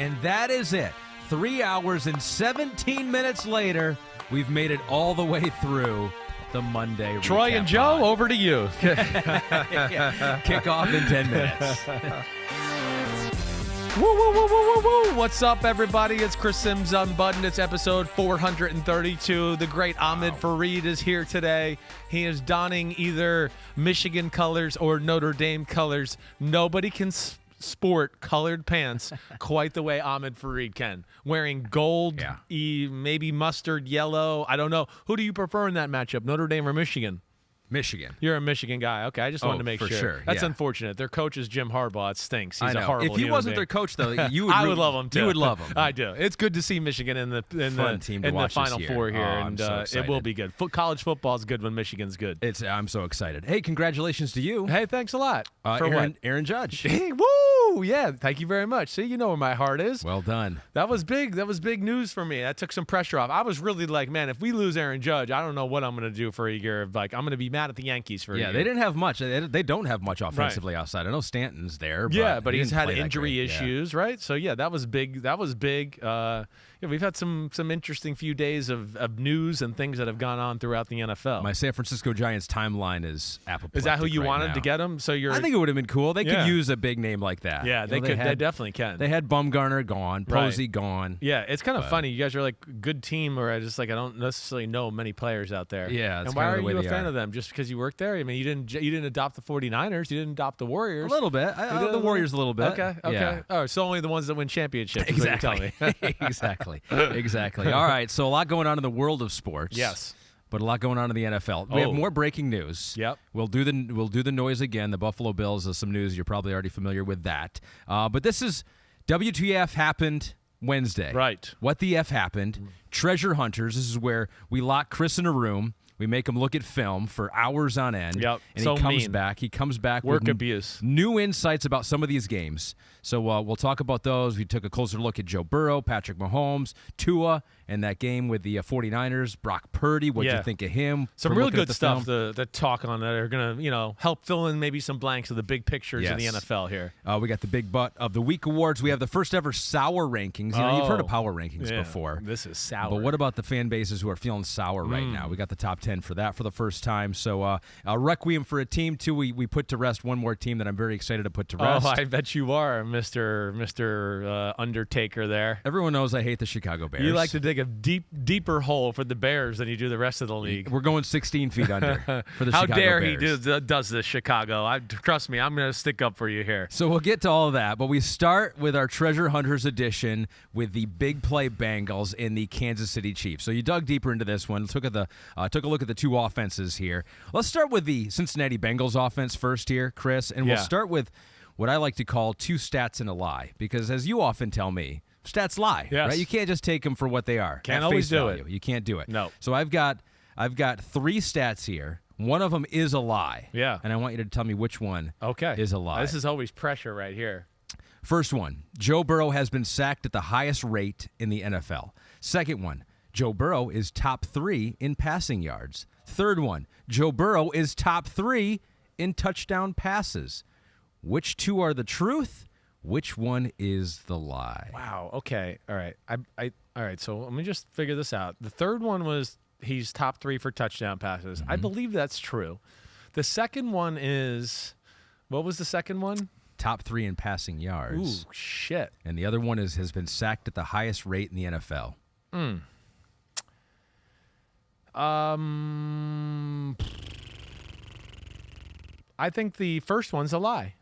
And that is it. 3 hours and 17 minutes later, we've made it all the way through the Monday Troy recap and Joe, pod. over to you. Kick off in 10 minutes. Woo, woo, woo, woo, woo, woo. What's up, everybody? It's Chris Sims Unbuttoned. It's episode 432. The great Ahmed Fareed is here today. He is donning either Michigan colors or Notre Dame colors. Nobody can sport colored pants quite the way Ahmed Fareed can. Wearing gold, maybe mustard yellow. I don't know. Who do you prefer in that matchup, Notre Dame or Michigan? Michigan. You're a Michigan guy. Okay, I just wanted to make for sure. That's unfortunate. Their coach is Jim Harbaugh. It stinks. He's a horrible If he wasn't their coach, though, you would I would love him too. You would love him. I do. It's good to see Michigan in the Final Four here, and it will be good. College football is good when Michigan's good. I'm so excited. Hey, congratulations to you. Hey, thanks a lot. For what? Aaron Judge. Hey, woo! Yeah, thank you very much. See, you know where my heart is. Well done. That was big. That was big news for me. That took some pressure off. I was really like, man, if we lose Aaron Judge, I don't know what I'm going to do for a year. Like, I'm going to be mad at the Yankees for a year. Yeah, they didn't have much. They don't have much offensively outside. I know Stanton's there. But he's had injury issues, right? So, yeah, that was big. That was big. We've had some interesting few days of news and things that have gone on throughout the NFL. My San Francisco Giants timeline is apoplectic. Is that who you wanted now. to get him? So I think it would have been cool. They could use a big name like that. Yeah, they could. They definitely can. They had Bumgarner gone, Posey gone. Yeah, it's kind of funny. You guys are like a good team, or I don't necessarily know many players out there. Yeah, and why are you a fan of them? Just because you work there? I mean, you didn't adopt the 49ers. You didn't adopt the Warriors. A little bit. The Warriors a little bit. Okay. Yeah. Oh, so only the ones that win championships. Exactly. Is what you're telling me. Exactly. All right. So a lot going on in the world of sports. Yes. But a lot going on in the NFL. We have more breaking news. Yep. We'll do the noise again. The Buffalo Bills is some news. You're probably already familiar with that. But this is WTF happened Wednesday. Right. What the F happened. Treasure hunters. This is where we lock Chris in a room. We make him look at film for hours on end. Yep. And so he comes mean. back. He comes back Work with abuse. New insights about some of these games. So we'll talk about those. We took a closer look at Joe Burrow, Patrick Mahomes, Tua, and that game with the 49ers, Brock Purdy. What'd you think of him? Some real good stuff to talk on that are going to, help fill in maybe some blanks of the big pictures in the NFL here. We got the Big Butt of the Week awards. We have the first ever sour rankings. You've heard of power rankings before. This is sour. But what about the fan bases who are feeling sour right now? We got the top 10 for that for the first time. So Requiem for a team, too. We put to rest one more team that I'm very excited to put to rest. Oh, I bet you are, Mr. Undertaker there. Everyone knows I hate the Chicago Bears. You like to dig a deeper hole for the Bears than you do the rest of the league. We're going 16 feet under for the How Chicago dare Bears. he does this, Chicago. Trust me, I'm going to stick up for you here. So we'll get to all of that, but we start with our Treasure Hunters edition with the big play Bengals and the Kansas City Chiefs. So you dug deeper into this one, took a look at the two offenses here. Let's start with the Cincinnati Bengals offense first here, Chris, and we'll start with what I like to call two stats and a lie, because as you often tell me, stats lie, right? You can't just take them for what they are. Can't always do it. You can't do it. No. So I've got three stats here. One of them is a lie. Yeah. And I want you to tell me which one is a lie. This is always pressure right here. First one, Joe Burrow has been sacked at the highest rate in the NFL. Second one, Joe Burrow is top 3 in passing yards. Third one, Joe Burrow is top 3 in touchdown passes. Which two are the truth? Which one is the lie? Wow. Okay. All right. All right. So let me just figure this out. The third one was he's top 3 for touchdown passes. I believe that's true. The second one is, what was the second one? Top 3 in passing yards. Ooh, shit. And the other one has been sacked at the highest rate in the NFL. I think the first one's a lie.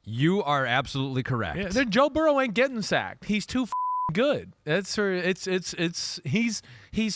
You are absolutely correct. Yeah, Joe Burrow ain't getting sacked. He's too good. He's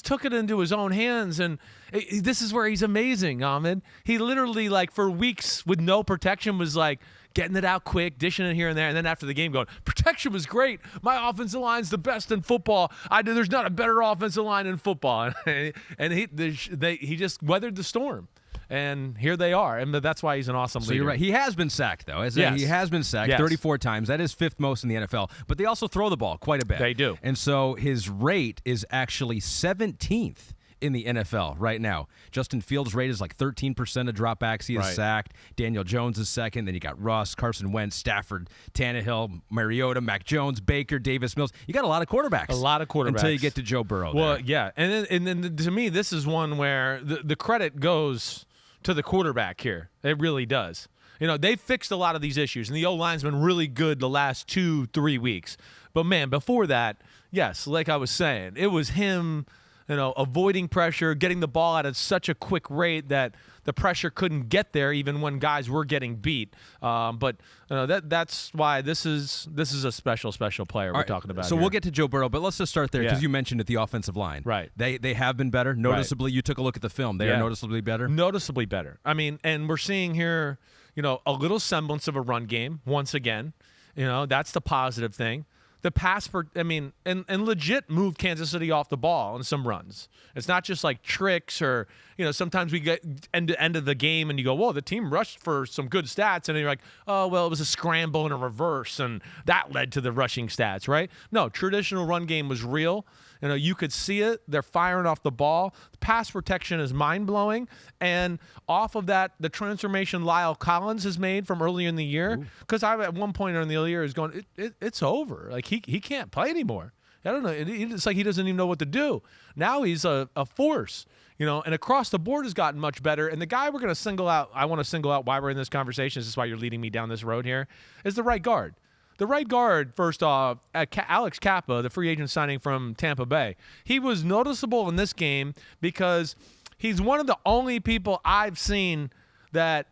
took it into his own hands, and this is where he's amazing, Ahmed. He literally, like, for weeks with no protection was like getting it out quick, dishing it here and there, and then after the game going, protection was great. My offensive line's the best in football. There's not a better offensive line in football, and he just weathered the storm. And here they are, and that's why he's an awesome leader. So you're right. He has been sacked, though. He has been sacked 34 times. That is 5th most in the NFL. But they also throw the ball quite a bit. They do. And so his rate is actually 17th in the NFL right now. Justin Fields' rate is like 13% of dropbacks. He is sacked. Daniel Jones is second. Then you got Russ, Carson Wentz, Stafford, Tannehill, Mariota, Mac Jones, Baker, Davis Mills. You got a lot of quarterbacks. A lot of quarterbacks. Until you get to Joe Burrow. Well, yeah. And then to me, this is one where the credit goes to the quarterback here. It really does. They've fixed a lot of these issues, and the O-line's been really good the last 2-3 weeks. But, man, before that, yes, like I was saying, it was him, avoiding pressure, getting the ball out at such a quick rate that the pressure couldn't get there even when guys were getting beat. But that's why this is a special player we're talking about. So here. We'll get to Joe Burrow, but let's just start there because you mentioned it, the offensive line. Right. They have been better. Noticeably, you took a look at the film. They are noticeably better? Noticeably better. I mean, and we're seeing here, a little semblance of a run game once again. That's the positive thing. The pass, and legit moved Kansas City off the ball on some runs. It's not just like tricks or, sometimes we get end of the game and you go, whoa, the team rushed for some good stats. And then you're like, oh, well, it was a scramble and a reverse, and that led to the rushing stats, right? No, traditional run game was real. You could see it. They're firing off the ball. The pass protection is mind-blowing. And off of that, the transformation Lyle Collins has made from earlier in the year, because I at one point in the year is going, it's over. Like, he can't play anymore. I don't know. It's like he doesn't even know what to do. Now he's a force, and across the board has gotten much better. And the guy we're going to single out, I want to single out why we're in this conversation, this is why you're leading me down this road here, is the right guard. The right guard, first off, Alex Kappa, the free agent signing from Tampa Bay, he was noticeable in this game because he's one of the only people I've seen that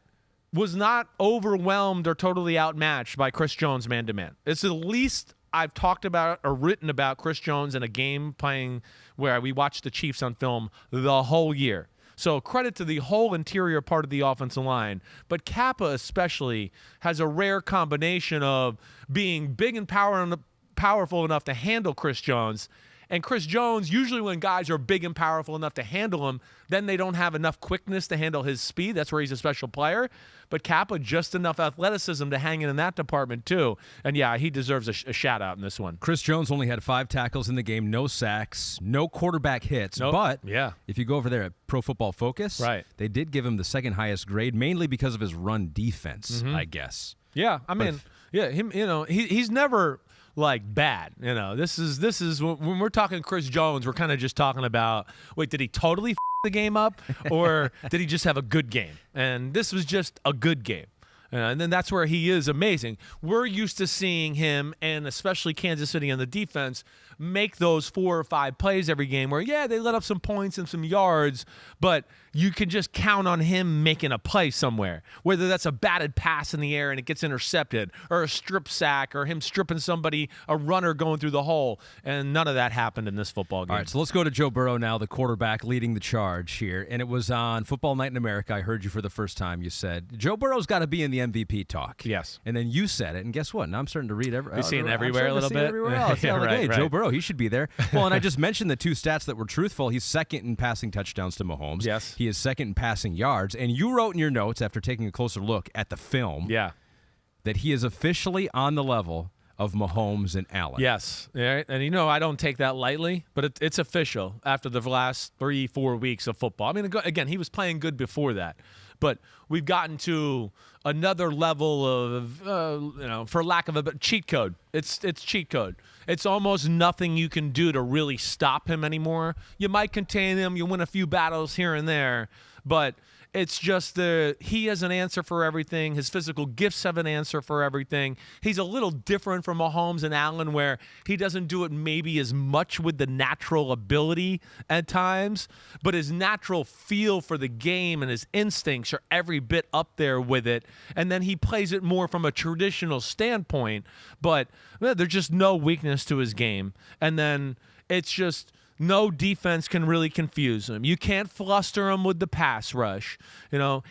was not overwhelmed or totally outmatched by Chris Jones man-to-man. It's the least I've talked about or written about Chris Jones in a game playing where we watched the Chiefs on film the whole year. So credit to the whole interior part of the offensive line. But Kappa especially has a rare combination of being big and powerful enough to handle Chris Jones. And Chris Jones, usually when guys are big and powerful enough to handle him, then they don't have enough quickness to handle his speed. That's where he's a special player. But Kappa, just enough athleticism to hang in that department too. And, yeah, he deserves a shout-out in this one. Chris Jones only had 5 tackles in the game, no sacks, no quarterback hits. Nope. But if you go over there at Pro Football Focus, they did give him the second highest grade, mainly because of his run defense, I guess. Yeah, I mean, him. He's never – like bad. This is when we're talking Chris Jones, we're kind of just talking about, wait, did he totally f the game up, or did he just have a good game? And this was just a good game. And then that's where he is amazing. We're used to seeing him, and especially Kansas City on the defense, make those 4 or 5 plays every game where, they let up some points and some yards, but you can just count on him making a play somewhere, whether that's a batted pass in the air and it gets intercepted, or a strip sack, or him stripping somebody, a runner going through the hole, and none of that happened in this football game. All right, so let's go to Joe Burrow now, the quarterback leading the charge here, and it was on Football Night in America. I heard you for the first time. You said, Joe Burrow's got to be in the MVP talk. Yes. And then you said it, and guess what? Now I'm starting to read You're seeing everywhere a little bit? Everywhere else. Hey, Joe Burrow, he should be there. Well, and I just mentioned the 2 stats that were truthful. He's second in passing touchdowns to Mahomes. Yes. He is second in passing yards. And you wrote in your notes after taking a closer look at the film that he is officially on the level of Mahomes and Allen. Yes. And I don't take that lightly, but it's official after the last 3-4 weeks of football. I mean, again, he was playing good before that. But we've gotten to another level of, for lack of a cheat code. It's cheat code. It's almost nothing you can do to really stop him anymore. You might contain him. You win a few battles here and there. But it's just he has an answer for everything. His physical gifts have an answer for everything. He's a little different from Mahomes and Allen, where he doesn't do it maybe as much with the natural ability at times, but his natural feel for the game and his instincts are every bit up there with it. And then he plays it more from a traditional standpoint, but there's just no weakness to his game. And then it's just no defense can really confuse him. You can't fluster him with the pass rush.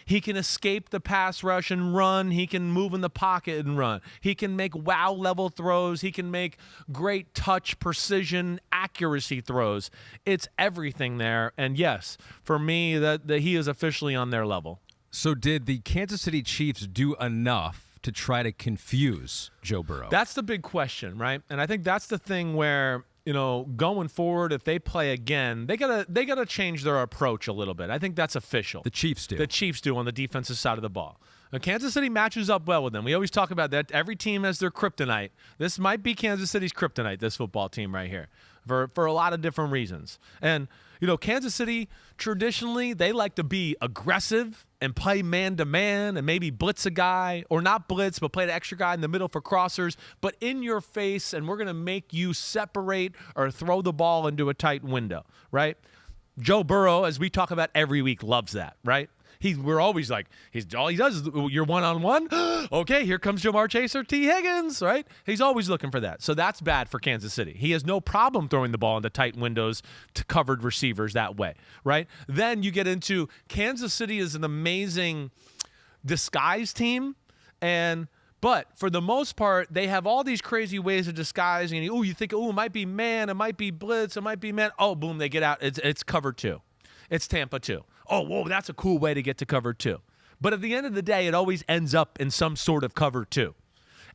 He can escape the pass rush and run. He can move in the pocket and run. He can make wow-level throws. He can make great touch, precision, accuracy throws. It's everything there. And yes, for me, that he is officially on their level. So did the Kansas City Chiefs do enough to try to confuse Joe Burrow? That's the big question, right? And I think that's the thing where going forward, if they play again, they gotta change their approach a little bit. I think that's official. The Chiefs do. The Chiefs do on the defensive side of the ball. Now, Kansas City matches up well with them. We always talk about that. Every team has their kryptonite. This might be Kansas City's kryptonite, this football team right here, for a lot of different reasons. And, Kansas City, traditionally, they like to be aggressive and play man-to-man and maybe blitz a guy, or not blitz, but play the extra guy in the middle for crossers, but in your face, and we're going to make you separate or throw the ball into a tight window, right? Joe Burrow, as we talk about every week, loves that, right? We're always like, all he does is you're one-on-one. Okay, here comes Jamar Chase or T. Higgins, right? He's always looking for that. So that's bad for Kansas City. He has no problem throwing the ball into tight windows to covered receivers that way, right? Then you get into Kansas City is an amazing disguise team, but for the most part, they have all these crazy ways of disguising. You think, it might be man, it might be blitz, it might be man. Oh, boom, they get out. It's cover 2. It's Tampa 2. Oh, whoa, that's a cool way to get to cover 2. But at the end of the day, it always ends up in some sort of cover 2.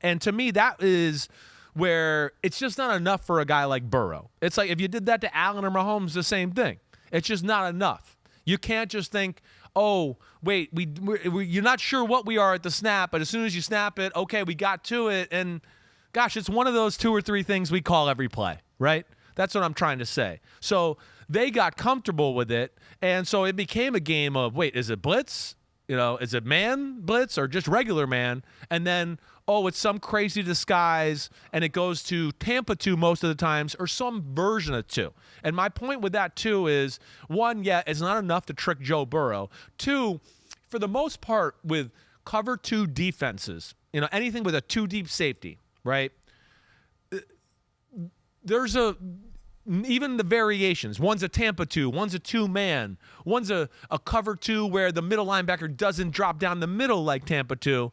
And to me, that is where it's just not enough for a guy like Burrow. It's like if you did that to Allen or Mahomes, the same thing. It's just not enough. You can't just think, oh, wait, you're not sure what we are at the snap, but as soon as you snap it, okay, we got to it. And, gosh, it's one of those 2 or 3 things we call every play, right? That's what I'm trying to say. So they got comfortable with it, and so it became a game of, wait, is it blitz? Is it man blitz or just regular man? And then, it's some crazy disguise, and it goes to Tampa 2 most of the times, or some version of 2. And my point with that, too, is, 1, it's not enough to trick Joe Burrow. 2, for the most part, with cover 2 defenses, anything with a 2-deep safety, right? There's even the variations. One's a Tampa 2, one's a 2-man, one's a cover 2 where the middle linebacker doesn't drop down the middle like Tampa 2.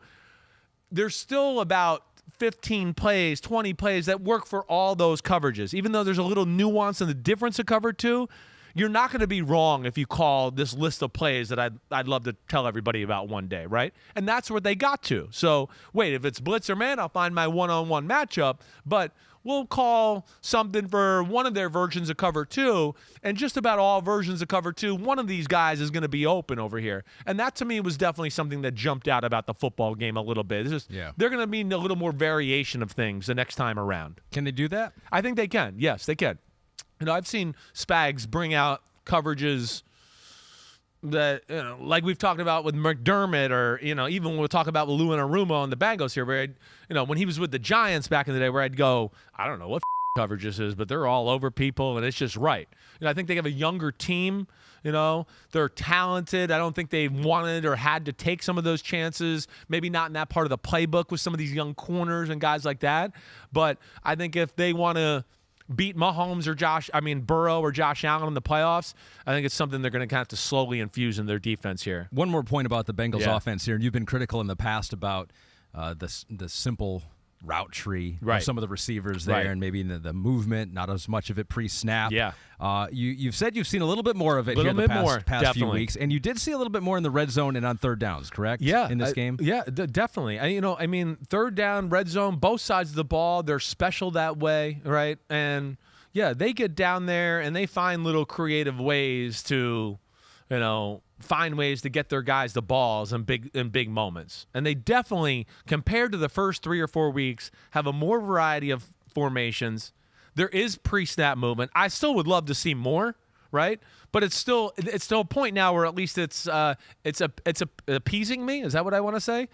There's still about 15 plays, 20 plays that work for all those coverages. Even though there's a little nuance in the difference of cover 2, you're not going to be wrong if you call this list of plays that I'd love to tell everybody about one day, right? And that's what they got to. So, wait, if it's blitz or man, I'll find my one-on-one matchup, but we'll call something for one of their versions of cover 2, and just about all versions of cover 2, one of these guys is going to be open over here. And that, to me, was definitely something that jumped out about the football game a little bit. It's just, they're going to need a little more variation of things the next time around. Can they do that? I think they can. Yes, they can. I've seen Spags bring out coverages that, like we've talked about with McDermott, or, even we'll talk about with Lou and Aruma on the Bengals here, where, when he was with the Giants back in the day, where I'd go, I don't know what coverage this is, but they're all over people, and it's just right. I think they have a younger team. They're talented. I don't think they wanted or had to take some of those chances, maybe not in that part of the playbook with some of these young corners and guys like that. But I think if they want to beat Mahomes or Burrow or Josh Allen in the playoffs, I think it's something they're going to have to slowly infuse in their defense here. One more point about the Bengals offense here, and you've been critical in the past about the simple route tree of some of the receivers there, and maybe the movement, not as much of it pre-snap. Yeah. You've said you've seen a little bit more of it here the past few weeks, and you did see a little bit more in the red zone and on third downs, correct? Yeah. In this game? Yeah, definitely. Third down, red zone, both sides of the ball, they're special that way, right? And, they get down there and they find little creative ways to, find ways to get their guys the balls in big moments. And they definitely, compared to the first 3 or 4 weeks, have a more variety of formations. There is pre-snap movement. I still would love to see more, right? But it's still a point now where at least it's appeasing me. Is that what I want to say?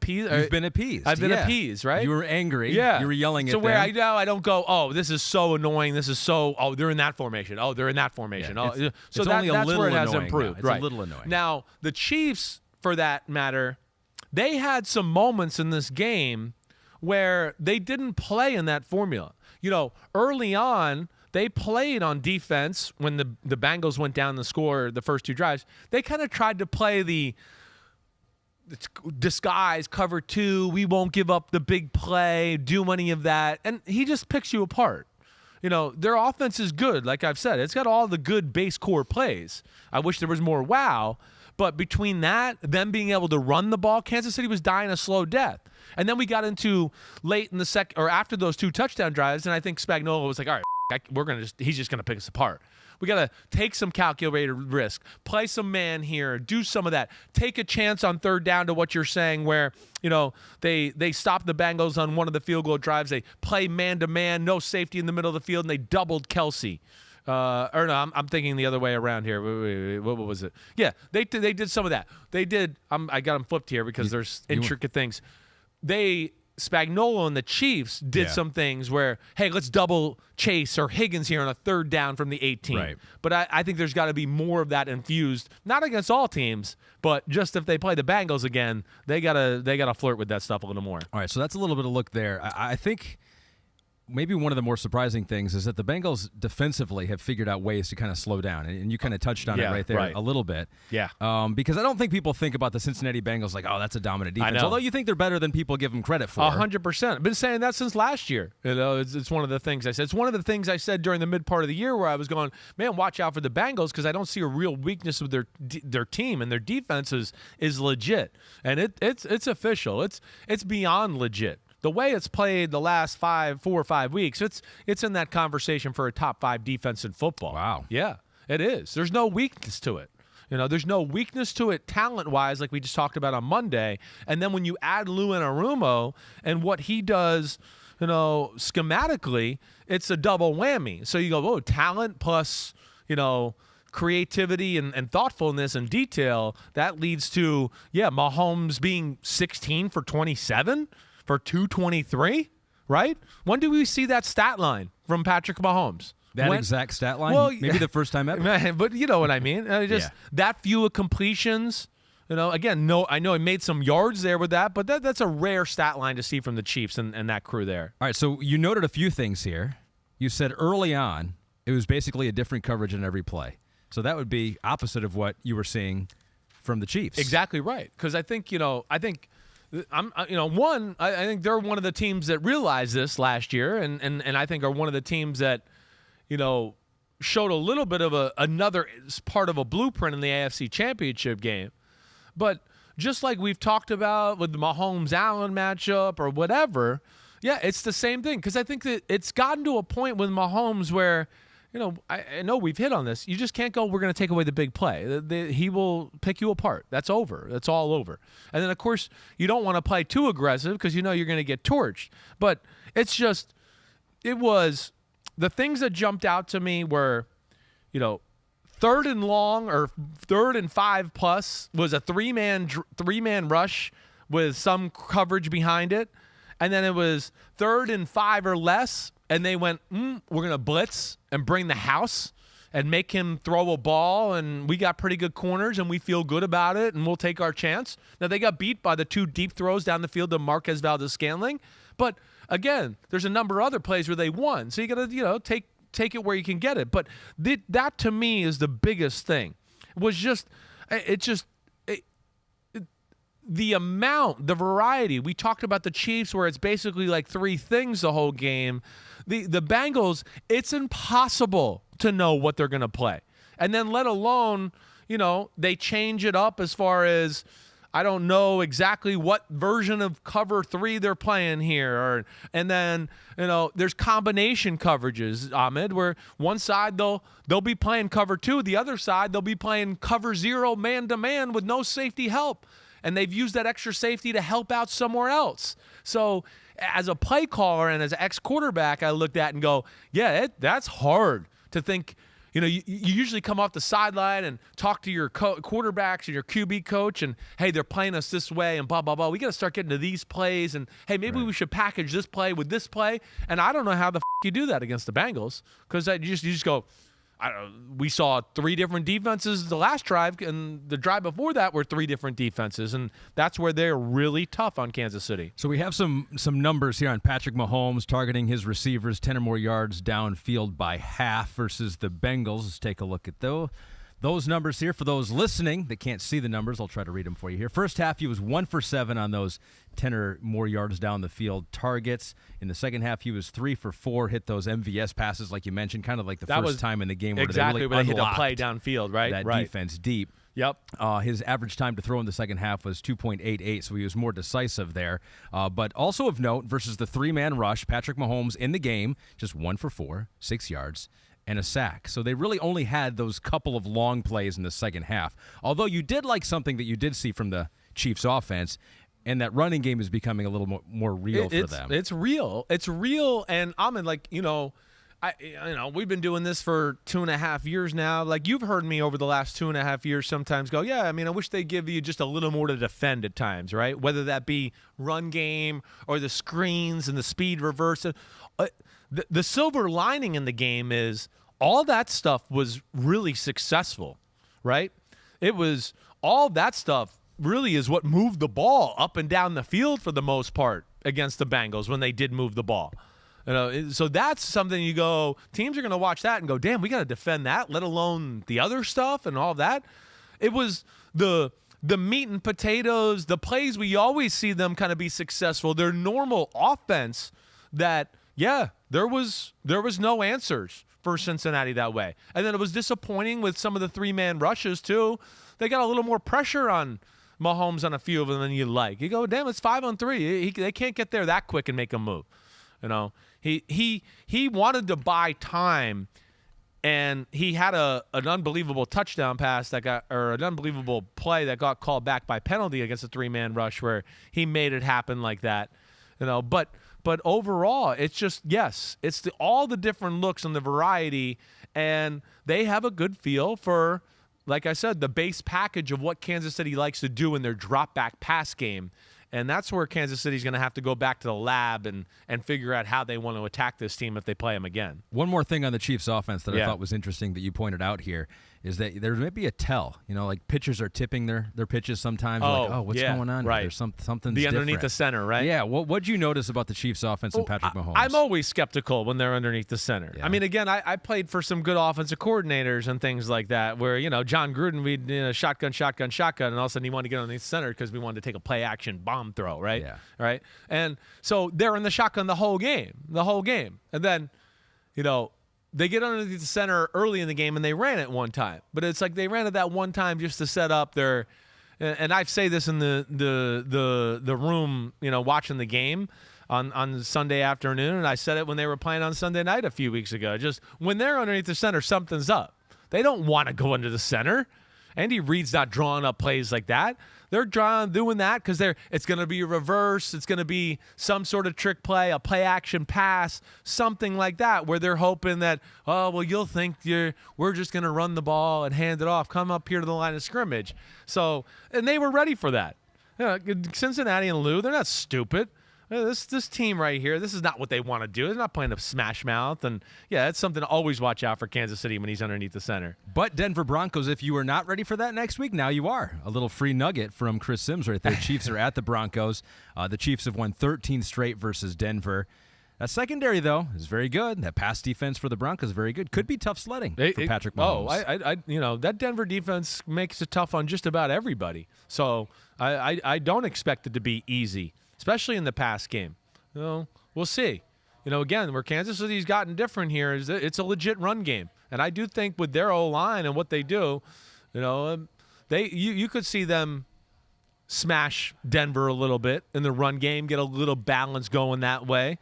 You've been appeased. I've been appeased, right? You were angry. Yeah. You were yelling at them. So where I don't go, oh, this is so annoying. This is so, oh, they're in that formation. Oh, they're in that formation. Yeah, so that's where it has improved. It's a little annoying. Now, the Chiefs, for that matter, they had some moments in this game where they didn't play in that formula. Early on, they played on defense when the Bengals went down the score the first 2 drives. They kind of tried to play the disguise, cover 2, we won't give up the big play, do any of that. And he just picks you apart. Their offense is good, like I've said. It's got all the good base core plays. I wish there was more wow. But between that, them being able to run the ball, Kansas City was dying a slow death. And then we got into late in the second, or after those 2 touchdown drives, and I think Spagnuolo was like, all right, he's just gonna pick us apart. We got to take some calculated risk, play some man here, do some of that. Take a chance on third down to what you're saying where, they stop the Bengals on one of the field goal drives. They play man-to-man, no safety in the middle of the field, and they doubled Kelsey. I'm thinking the other way around here. Wait, what was it? Yeah, they did some of that. They did. I got them flipped here because there's intricate things. Spagnuolo and the Chiefs did some things where, hey, let's double Chase or Higgins here on a third down from the 18. Right. But I think there's got to be more of that infused, not against all teams, but just if they play the Bengals again, they gotta flirt with that stuff a little more. All right, so that's a little bit of look there. I think maybe one of the more surprising things is that the Bengals defensively have figured out ways to kind of slow down, and you kind of touched on it right there a little bit. Yeah. Because I don't think people think about the Cincinnati Bengals like, oh, that's a dominant defense. I know. Although you think they're better than people give them credit for. 100%. I've been saying that since last year. It's one of the things I said. It's one of the things I said during the mid part of the year where I was going, man, watch out for the Bengals because I don't see a real weakness with their team, and their defense is legit, and it's official. It's beyond legit. The way it's played the last 4 or 5 weeks, it's in that conversation for a top 5 defense in football. Wow. Yeah, it is. There's no weakness to it. There's no weakness to it talent-wise like we just talked about on Monday. And then when you add Lou Anarumo and what he does, schematically, it's a double whammy. So you go, talent plus, creativity and thoughtfulness and detail, that leads to, Mahomes being 16 for 27 for 223, right? When do we see that stat line from Patrick Mahomes? Exact stat line? Well, maybe the first time ever. Man, but you know what I mean. That few of completions. Again, I know he made some yards there with that, but that's a rare stat line to see from the Chiefs and that crew there. All right, so you noted a few things here. You said early on it was basically a different coverage in every play. So that would be opposite of what you were seeing from the Chiefs. Exactly right. Because I think I think they're one of the teams that realized this last year, and I think are one of the teams that, showed a little bit of another part of a blueprint in the AFC Championship game. But just like we've talked about with the Mahomes-Allen matchup or whatever, it's the same thing. Because I think that it's gotten to a point with Mahomes where, I know we've hit on this. You just can't go, we're going to take away the big play. He will pick you apart. That's over. That's all over. And then, of course, you don't want to play too aggressive because you're going to get torched. But it was the things that jumped out to me were, third and long or third and 5+ was a three-man rush with some coverage behind it. And then it was third and 5 or less, and they went, we're going to blitz and bring the house and make him throw a ball, and we got pretty good corners, and we feel good about it, and we'll take our chance. Now, they got beat by the 2 deep throws down the field to Marquez Valdes-Scantling, but, again, there's a number of other plays where they won, so you got to, take it where you can get it. But that, to me, is the biggest thing. The amount, the variety. We talked about the Chiefs where it's basically like 3 things the whole game. The Bengals, it's impossible to know what they're going to play. And then let alone, they change it up as far as, I don't know exactly what version of cover 3 they're playing here. And then, there's combination coverages, Ahmed, where one side they'll be playing cover 2. The other side, they'll be playing cover 0 man-to-man with no safety help. And they've used that extra safety to help out somewhere else. So as a play caller and as an ex-quarterback, I looked at and go, that's hard to think. You usually come off the sideline and talk to your quarterbacks and your QB coach and, hey, they're playing us this way and blah, blah, blah. We got to start getting to these plays and, hey, maybe we should package this play with this play. And I don't know how the you do that against the Bengals because you just go, we saw 3 different defenses the last drive, and the drive before that were 3 different defenses, and that's where they're really tough on Kansas City. So we have some numbers here on Patrick Mahomes targeting his receivers 10 or more yards downfield by half versus the Bengals. Let's take a look at those numbers here. For those listening that can't see the numbers, I'll try to read them for you here. First half, he was 1 for 7 on those 10 or more yards down the field targets. In the second half, he was 3 for 4, hit those MVS passes like you mentioned, kind of like the first time in the game where exactly they really where they hit a unlocked play downfield, right? That defense deep. Yep. His average time to throw in the second half was 2.88, so he was more decisive there. But also of note, versus the three-man rush, Patrick Mahomes in the game, just 1 for 4, 6 yards, and a sack. So they really only had those couple of long plays in the second half. Although you did like something that you did see from the Chiefs offense, and that running game is becoming a little more real for them. It's real. It's real, and Ahmed, we've been doing this for 2.5 years now. Like, you've heard me over the last 2.5 years sometimes go, I wish they give you just a little more to defend at times, right? Whether that be run game or the screens and the speed reverse. The silver lining in the game is all that stuff was really successful, right? It was all that stuff really is what moved the ball up and down the field for the most part against the Bengals when they did move the ball. So that's something you go, teams are going to watch that and go, damn, we got to defend that, let alone the other stuff and all that. It was the meat and potatoes, the plays we always see them kind of be successful. Their normal offense that, there was no answers for Cincinnati that way. And then it was disappointing with some of the three-man rushes too. They got a little more pressure on Mahomes on a few of them than you like. You go, damn, it's 5-on-3. They can't get there that quick and make a move. He wanted to buy time, and he had an unbelievable touchdown pass an unbelievable play that got called back by penalty against a three-man rush where he made it happen like that. But overall, it's just, it's all the different looks and the variety, and they have a good feel for, like I said, the base package of what Kansas City likes to do in their drop-back pass game. And that's where Kansas City's going to have to go back to the lab and figure out how they want to attack this team if they play them again. One more thing on the Chiefs offense that I thought was interesting that you pointed out here is that there may be a tell. Like pitchers are tipping their pitches sometimes. What's going on? Right. There's something underneath the center, right? Yeah. What'd you notice about the Chiefs offense and Patrick Mahomes? I'm always skeptical when they're underneath the center. Yeah. I mean, again, I played for some good offensive coordinators and things like that where, John Gruden, we'd shotgun, and all of a sudden he wanted to get underneath the center because we wanted to take a play-action bomb throw, right? Yeah. Right? And so they're in the shotgun the whole game. And then, they get underneath the center early in the game, and they ran it one time. But it's like they ran it that one time just to set up their – and I say this in the room, watching the game on Sunday afternoon, and I said it when they were playing on Sunday night a few weeks ago. Just when they're underneath the center, something's up. They don't want to go into the center. Andy Reid's not drawing up plays like that. They're doing that because it's going to be a reverse. It's going to be some sort of trick play, a play-action pass, something like that, where they're hoping that, you'll think we're just going to run the ball and hand it off. Come up here to the line of scrimmage. So, and they were ready for that. Cincinnati and Lou, they're not stupid. This team right here, this is not what they want to do. They're not playing a smash mouth. And, that's something to always watch out for Kansas City when he's underneath the center. But Denver Broncos, if you were not ready for that next week, now you are. A little free nugget from Chris Sims right there. Chiefs are at the Broncos. The Chiefs have won 13 straight versus Denver. That secondary, though, is very good. That pass defense for the Broncos is very good. Could be tough sledding for Patrick Mahomes. That Denver defense makes it tough on just about everybody. So I don't expect it to be easy, especially in the pass game. We'll see. Again, where Kansas City's gotten different here is that it's a legit run game. And I do think with their O-line and what they do, you could see them smash Denver a little bit in the run game, get a little balance going that way.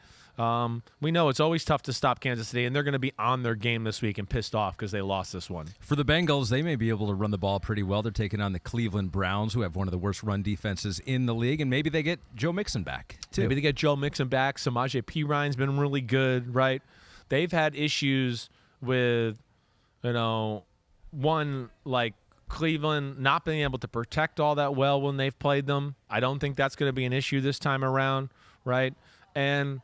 We know it's always tough to stop Kansas City, and they're going to be on their game this week and pissed off because they lost this one. For the Bengals, they may be able to run the ball pretty well. They're taking on the Cleveland Browns, who have one of the worst run defenses in the league, and maybe they get Joe Mixon back, too. Maybe they get Joe Mixon back. Samaje Perine's been really good, right? They've had issues with, one, like Cleveland not being able to protect all that well when they've played them. I don't think that's going to be an issue this time around, right? And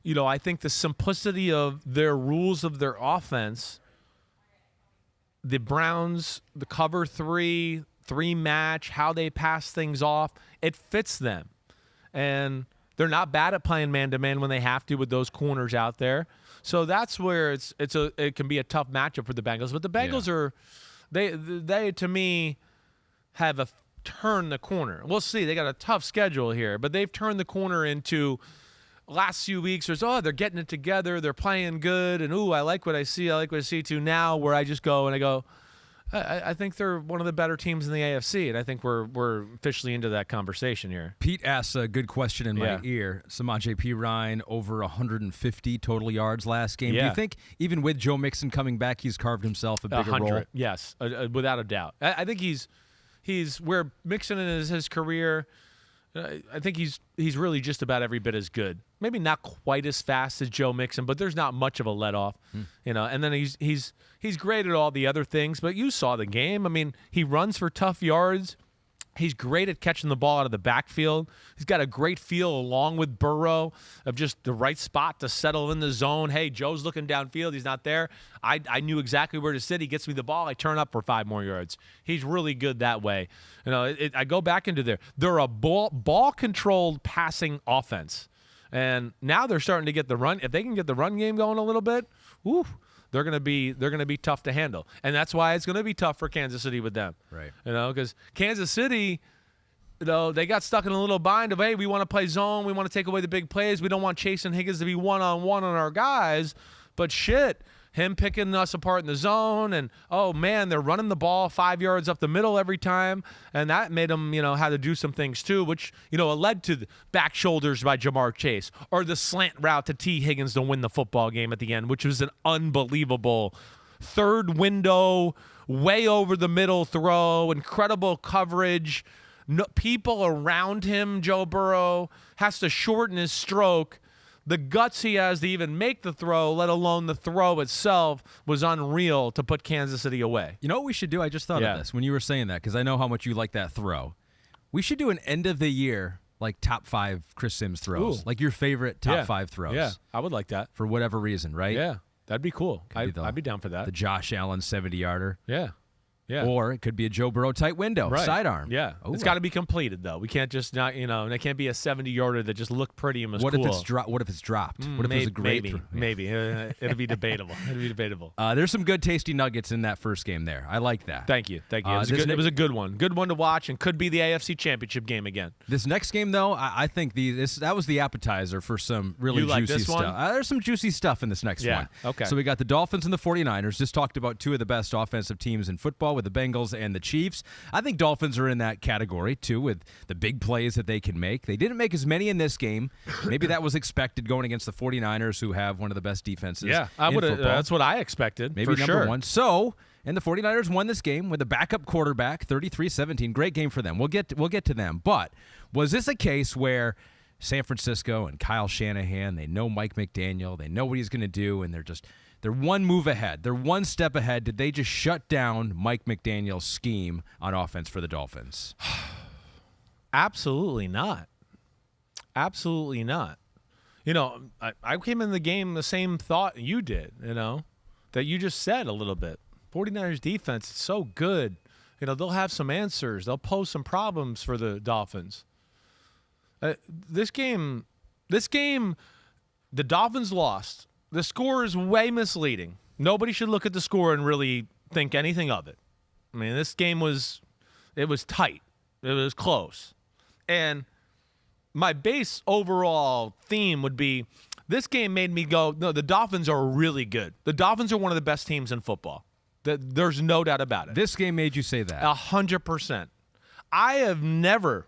I think the simplicity of their rules of their offense, the Browns, the cover three match, how they pass things off, it fits them. And they're not bad at playing man-to-man when they have to with those corners out there. So that's where it can be a tough matchup for the Bengals. But the Bengals are, they to me, have turned the corner. We'll see. They got a tough schedule here, but they've turned the corner into – last few weeks, they're getting it together, they're playing good, and I like what I see, to now where I just go and I go, I think they're one of the better teams in the AFC, and I think we're officially into that conversation here. Pete asks a good question in my ear. Samaje Perine over 150 total yards last game. Do you think even with Joe Mixon coming back, he's carved himself a bigger role? Yes, without a doubt. I think he's where Mixon in his career. I think he's really just about every bit as good. Maybe not quite as fast as Joe Mixon, but there's not much of a let off, And then he's great at all the other things. But you saw the game. I mean, he runs for tough yards. He's great at catching the ball out of the backfield. He's got a great feel along with Burrow of just the right spot to settle in the zone. Hey, Joe's looking downfield. He's not there. I knew exactly where to sit. He gets me the ball. I turn up for 5 more yards. He's really good that way. I go back into there. They're a ball-controlled passing offense. And now they're starting to get the run. If they can get the run game going a little bit, they're gonna be tough to handle, and that's why it's gonna be tough for Kansas City with them, right? Because Kansas City, they got stuck in a little bind of, hey, we want to play zone, we want to take away the big plays, we don't want Chase and Higgins to be one-on-one on our guys, but shit, him picking us apart in the zone, and oh man, they're running the ball 5 yards up the middle every time, and that made them, have to do some things too, which it led to the back shoulders by Jamar Chase, or the slant route to T. Higgins to win the football game at the end, which was an unbelievable third window, way over the middle throw, incredible coverage. No, people around him, Joe Burrow has to shorten his stroke. The guts he has to even make the throw, let alone the throw itself, was unreal to put Kansas City away. You know what we should do? I just thought of this when you were saying that, because I know how much you like that throw. We should do an end of the year, like top 5 Chris Sims throws, like your favorite top 5 throws. Yeah, I would like that. For whatever reason, right? Yeah, that'd be cool. I'd be down for that. The Josh Allen 70-yarder. Yeah. Yeah. Or it could be a Joe Burrow tight window, sidearm. Yeah. Ooh. It's got to be completed, though. We can't just not, and it can't be a 70-yarder that just looked pretty and was cool. What if it's dropped? What if it's a great Maybe. It'll be debatable. There's some good, tasty nuggets in that first game there. I like that. Thank you. It was a good one. Good one to watch, and could be the AFC Championship game again. This next game, though, I think that was the appetizer for some really juicy stuff. There's some juicy stuff in this next one. Okay. So we got the Dolphins and the 49ers. Just talked about 2 of the best offensive teams in football with the Bengals and the Chiefs. I think Dolphins are in that category, too, with the big plays that they can make. They didn't make as many in this game. Maybe that was expected going against the 49ers, who have one of the best defenses in football. That's what I expected, maybe for number 1. So, and the 49ers won this game with a backup quarterback, 33-17. Great game for them. We'll get to them. But was this a case where San Francisco and Kyle Shanahan, they know Mike McDaniel, they know what he's going to do, and they're one move ahead. They're one step ahead. Did they just shut down Mike McDaniel's scheme on offense for the Dolphins? Absolutely not. Absolutely not. I came in the game the same thought you did, that you just said a little bit. 49ers defense is so good. They'll have some answers. They'll pose some problems for the Dolphins. This game, the Dolphins lost. The score is way misleading. Nobody should look at the score and really think anything of it. I mean, this game was tight. It was close. And my base overall theme would be, this game made me go, no, the Dolphins are really good. The Dolphins are one of the best teams in football. There's no doubt about it. This game made you say that. 100%. I have never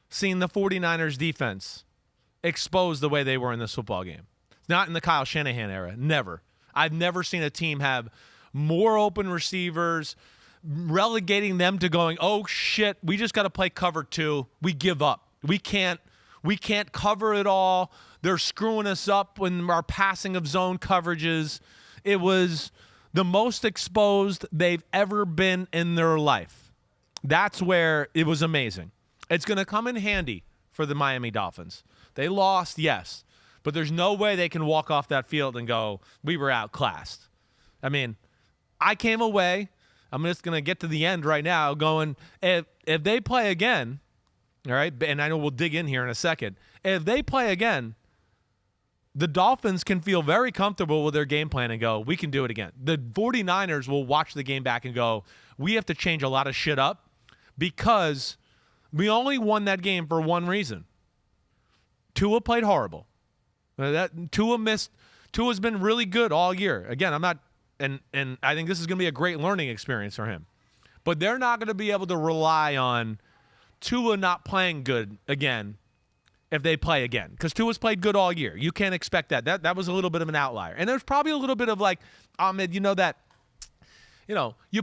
seen the 49ers defense exposed the way they were in this football game. Not in the Kyle Shanahan era. Never. I've never seen a team have more open receivers, relegating them to going, oh, shit, we just got to play cover 2. We give up. We can't cover it all. They're screwing us up in our passing of zone coverages. It was the most exposed they've ever been in their life. That's where it was amazing. It's going to come in handy for the Miami Dolphins. They lost, yes. But there's no way they can walk off that field and go, we were outclassed. I mean, I came away, I'm just going to get to the end right now, going, if they play again, all right, and I know we'll dig in here in a second, if they play again, the Dolphins can feel very comfortable with their game plan and go, we can do it again. The 49ers will watch the game back and go, we have to change a lot of shit up because we only won that game for one reason. Tua played horrible. Tua missed. Tua's been really good all year. Again, I'm not and I think this is going to be a great learning experience for him. But they're not going to be able to rely on Tua not playing good again if they play again, because Tua's played good all year. You can't expect that. That was a little bit of an outlier. And there's probably a little bit of like, Ahmed, you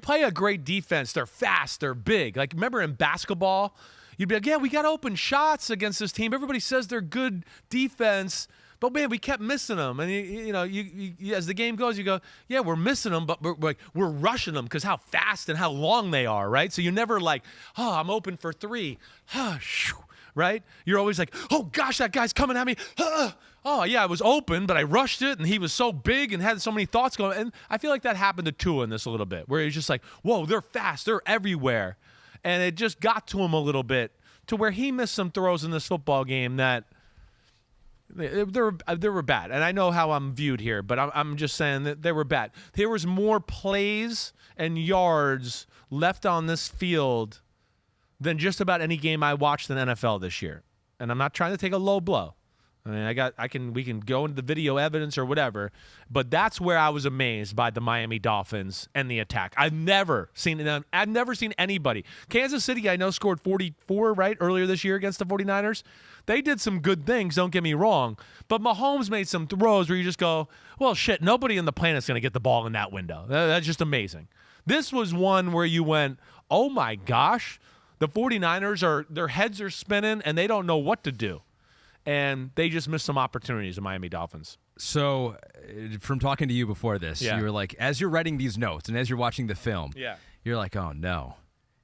play a great defense. They're fast. They're big. Like, remember in basketball, you'd be like, yeah, we got open shots against this team. Everybody says they're good defense, but, man, we kept missing them. And, you as the game goes, you go, yeah, we're missing them, but we're rushing them because how fast and how long they are, right? So you're never like, oh, I'm open for three. Right? You're always like, oh, gosh, that guy's coming at me. Oh, yeah, I was open, but I rushed it, and he was so big and had so many thoughts going. And I feel like that happened to Tua in this a little bit, where he's just like, whoa, they're fast. They're everywhere. And it just got to him a little bit to where he missed some throws in this football game that they were bad. And I know how I'm viewed here, but I'm just saying that they were bad. There was more plays and yards left on this field than just about any game I watched in NFL this year. And I'm not trying to take a low blow. I mean, we can go into the video evidence or whatever, but that's where I was amazed by the Miami Dolphins and the attack. I've never seen anybody. Kansas City, I know, scored 44, right, earlier this year against the 49ers. They did some good things, don't get me wrong, but Mahomes made some throws where you just go, well, shit, nobody on the planet's going to get the ball in that window. That's just amazing. This was one where you went, oh my gosh, the 49ers, their heads are spinning and they don't know what to do. And they just missed some opportunities, the Miami Dolphins. So, from talking to you before this, Yeah. you were like, as you're writing these notes and as you're watching the film, Yeah. you're like, oh no.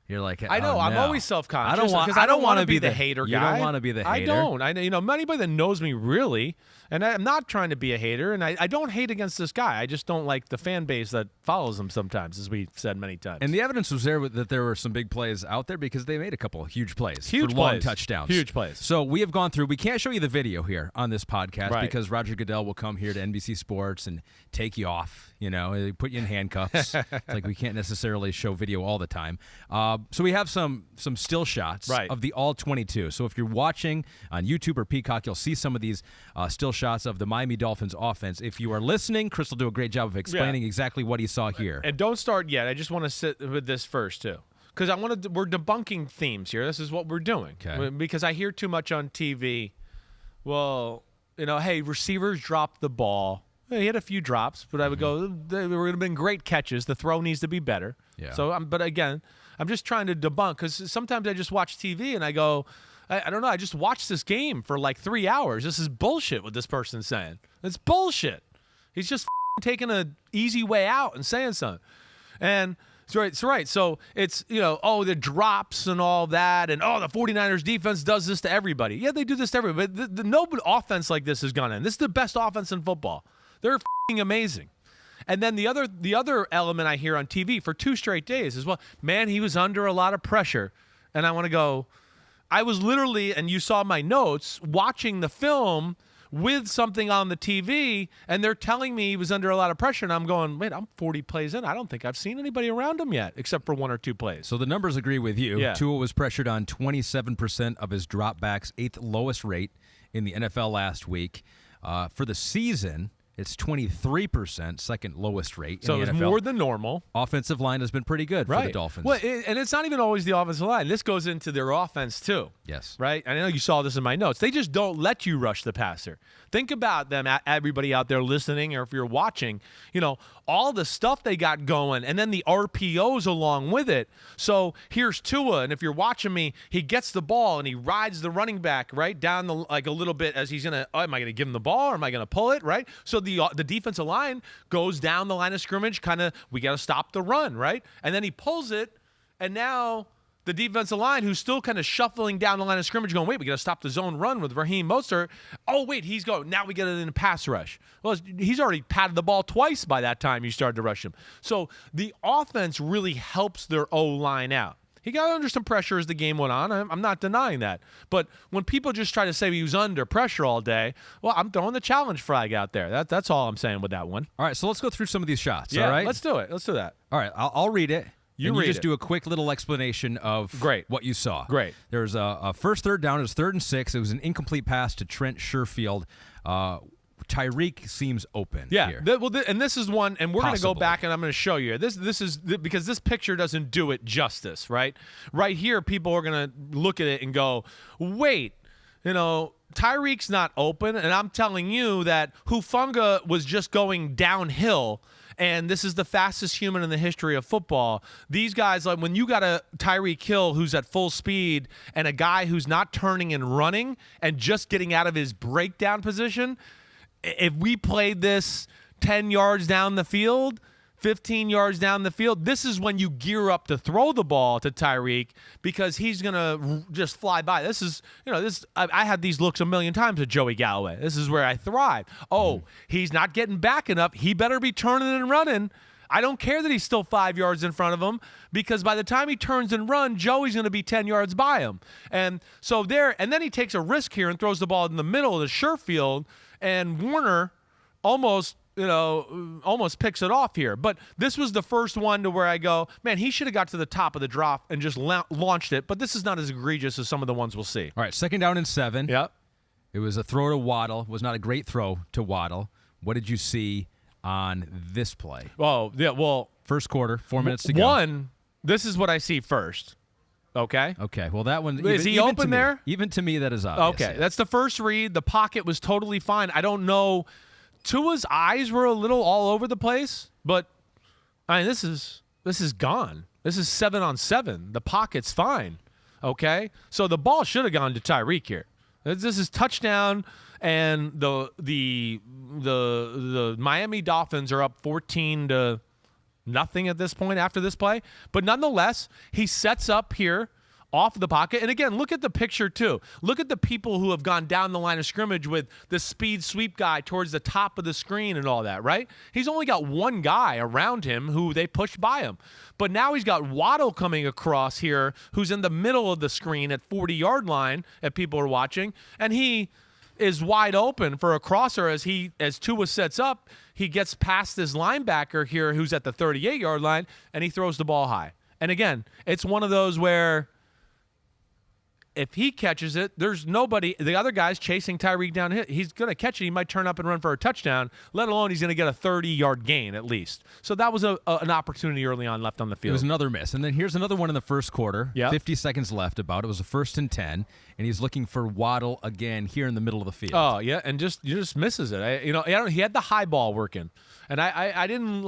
You're like, I know. oh, I'm no. always self-conscious. I don't want wanna to be the hater guy. You don't want to be the hater. I don't. Anybody that knows me really, and I'm not trying to be a hater, and I don't hate against this guy. I just don't like the fan base that follows him sometimes, as we've said many times. And the evidence was there that there were some big plays out there because they made a couple of huge plays. Huge for long plays. touchdowns. Huge plays. So we have gone through. We can't show you the video here on this podcast Right. because Roger Goodell will come here to NBC Sports and take you off, they put you in handcuffs. It's like we can't necessarily show video all the time. So we have some still shots Right. of the all 22. So if you're watching on YouTube or Peacock, you'll see some of these still shots of the Miami Dolphins offense. If you are listening, Chris will do a great job of explaining exactly what he saw here. And don't start yet. I just want to sit with this first, too. Because we're debunking themes here. This is what we're doing. Okay. Because I hear too much on TV. Well, hey, receivers dropped the ball. He had a few drops, but I would go, they would have been great catches. The throw needs to be better. Yeah. So, but again, I'm just trying to debunk because sometimes I just watch TV and I go, I don't know, I just watched this game for like 3 hours. This is bullshit what this person's saying. It's bullshit. He's just taking an easy way out and saying something. And it's right. So it's, the drops and all that, and the 49ers defense does this to everybody. Yeah, they do this to everybody. But no offense like this has gone in. This is the best offense in football. They're amazing. And then the other element I hear on TV for 2 straight days is, well, man, he was under a lot of pressure. And I want to go, I was literally, and you saw my notes, watching the film with something on the TV, and they're telling me he was under a lot of pressure, and I'm going, wait, I'm 40 plays in. I don't think I've seen anybody around him yet, except for 1 or 2 plays. So the numbers agree with you. Yeah. Tua was pressured on 27% of his dropbacks, 8th lowest rate in the NFL last week. For the season, it's 23%, second lowest rate So in the it's NFL. more than normal. Offensive line has been pretty good for the Dolphins. Well, and it's not even always the offensive line. This goes into their offense, too. Yes. Right? I know you saw this in my notes. They just don't let you rush the passer. Think about them, everybody out there listening, or if you're watching, all the stuff they got going, and then the RPOs along with it. So here's Tua, and if you're watching me, he gets the ball, and he rides the running back, right, down a little bit as he's going to, am I going to give him the ball, or am I going to pull it, right? So the defensive line goes down the line of scrimmage, we got to stop the run, right? And then he pulls it, and now the defensive line, who's still kind of shuffling down the line of scrimmage, going, wait, we got to stop the zone run with Raheem Mostert. Oh, wait, he's going. Now we get it in a pass rush. Well, he's already patted the ball twice by that time you started to rush him. So the offense really helps their O-line out. He got under some pressure as the game went on. I'm not denying that. But when people just try to say he was under pressure all day, well, I'm throwing the challenge flag out there. That's all I'm saying with that one. All right, so let's go through some of these shots, Yeah, all right? let's do it. Let's do that. All right, I'll read it. You and read just it. do a quick little explanation of what you saw. Great. There was a first third down. It was 3rd and 6. It was an incomplete pass to Trent Sherfield. Tyreek seems open. Yeah, here. and this is one, and we're going to go Possibly. back, and I'm going to show you. This is because this picture doesn't do it justice, right? Right here, people are going to look at it and go, wait, Tyreek's not open, and I'm telling you that Hufanga was just going downhill, and this is the fastest human in the history of football. These guys, like when you got a Tyreek Hill who's at full speed and a guy who's not turning and running and just getting out of his breakdown position, if we played this 10 yards down the field, 15 yards down the field, this is when you gear up to throw the ball to Tyreek because he's going to just fly by. This is, I had these looks a million times with Joey Galloway. This is where I thrive. Oh, he's not getting back enough. He better be turning and running. I don't care that he's still 5 yards in front of him because by the time he turns and runs, Joey's going to be 10 yards by him. And so and then he takes a risk here and throws the ball in the middle of the sure field, and Warner almost picks it off here. But this was the first one to where I go, man, he should have got to the top of the drop and just launched it. But this is not as egregious as some of the ones we'll see. All right, 2nd down and 7. Yep. It was a throw to Waddle. It was not a great throw to Waddle. What did you see on this play? Oh, yeah, well. First quarter, 4 minutes to go. This is what I see first. Okay. Okay. Well, that one is he open there? Even to me, that is obvious. Okay, that's the first read. The pocket was totally fine. I don't know. Tua's eyes were a little all over the place, but I mean, this is gone. This is 7-on-7. The pocket's fine. Okay, so the ball should have gone to Tyreek here. This is touchdown, and the Miami Dolphins are up 14-0 at this point after this play. But nonetheless, he sets up here off the pocket. And again, look at the picture too. Look at the people who have gone down the line of scrimmage with the speed sweep guy towards the top of the screen and all that, right? He's only got one guy around him who they pushed by him. But now he's got Waddle coming across here who's in the middle of the screen at 40-yard line that people are watching. And he is wide open for a crosser as Tua sets up. He gets past this linebacker here who's at the 38-yard line, and he throws the ball high. And again, it's one of those where if he catches it, there's nobody. The other guy's chasing Tyreek down. He's going to catch it. He might turn up and run for a touchdown, let alone he's going to get a 30-yard gain at least. So that was an opportunity early on left on the field. It was another miss. And then here's another one in the first quarter. Yep. 50 seconds left about. It was a 1st and 10, and he's looking for Waddle again here in the middle of the field. Oh, yeah, and just misses it. He had the high ball working. And I didn't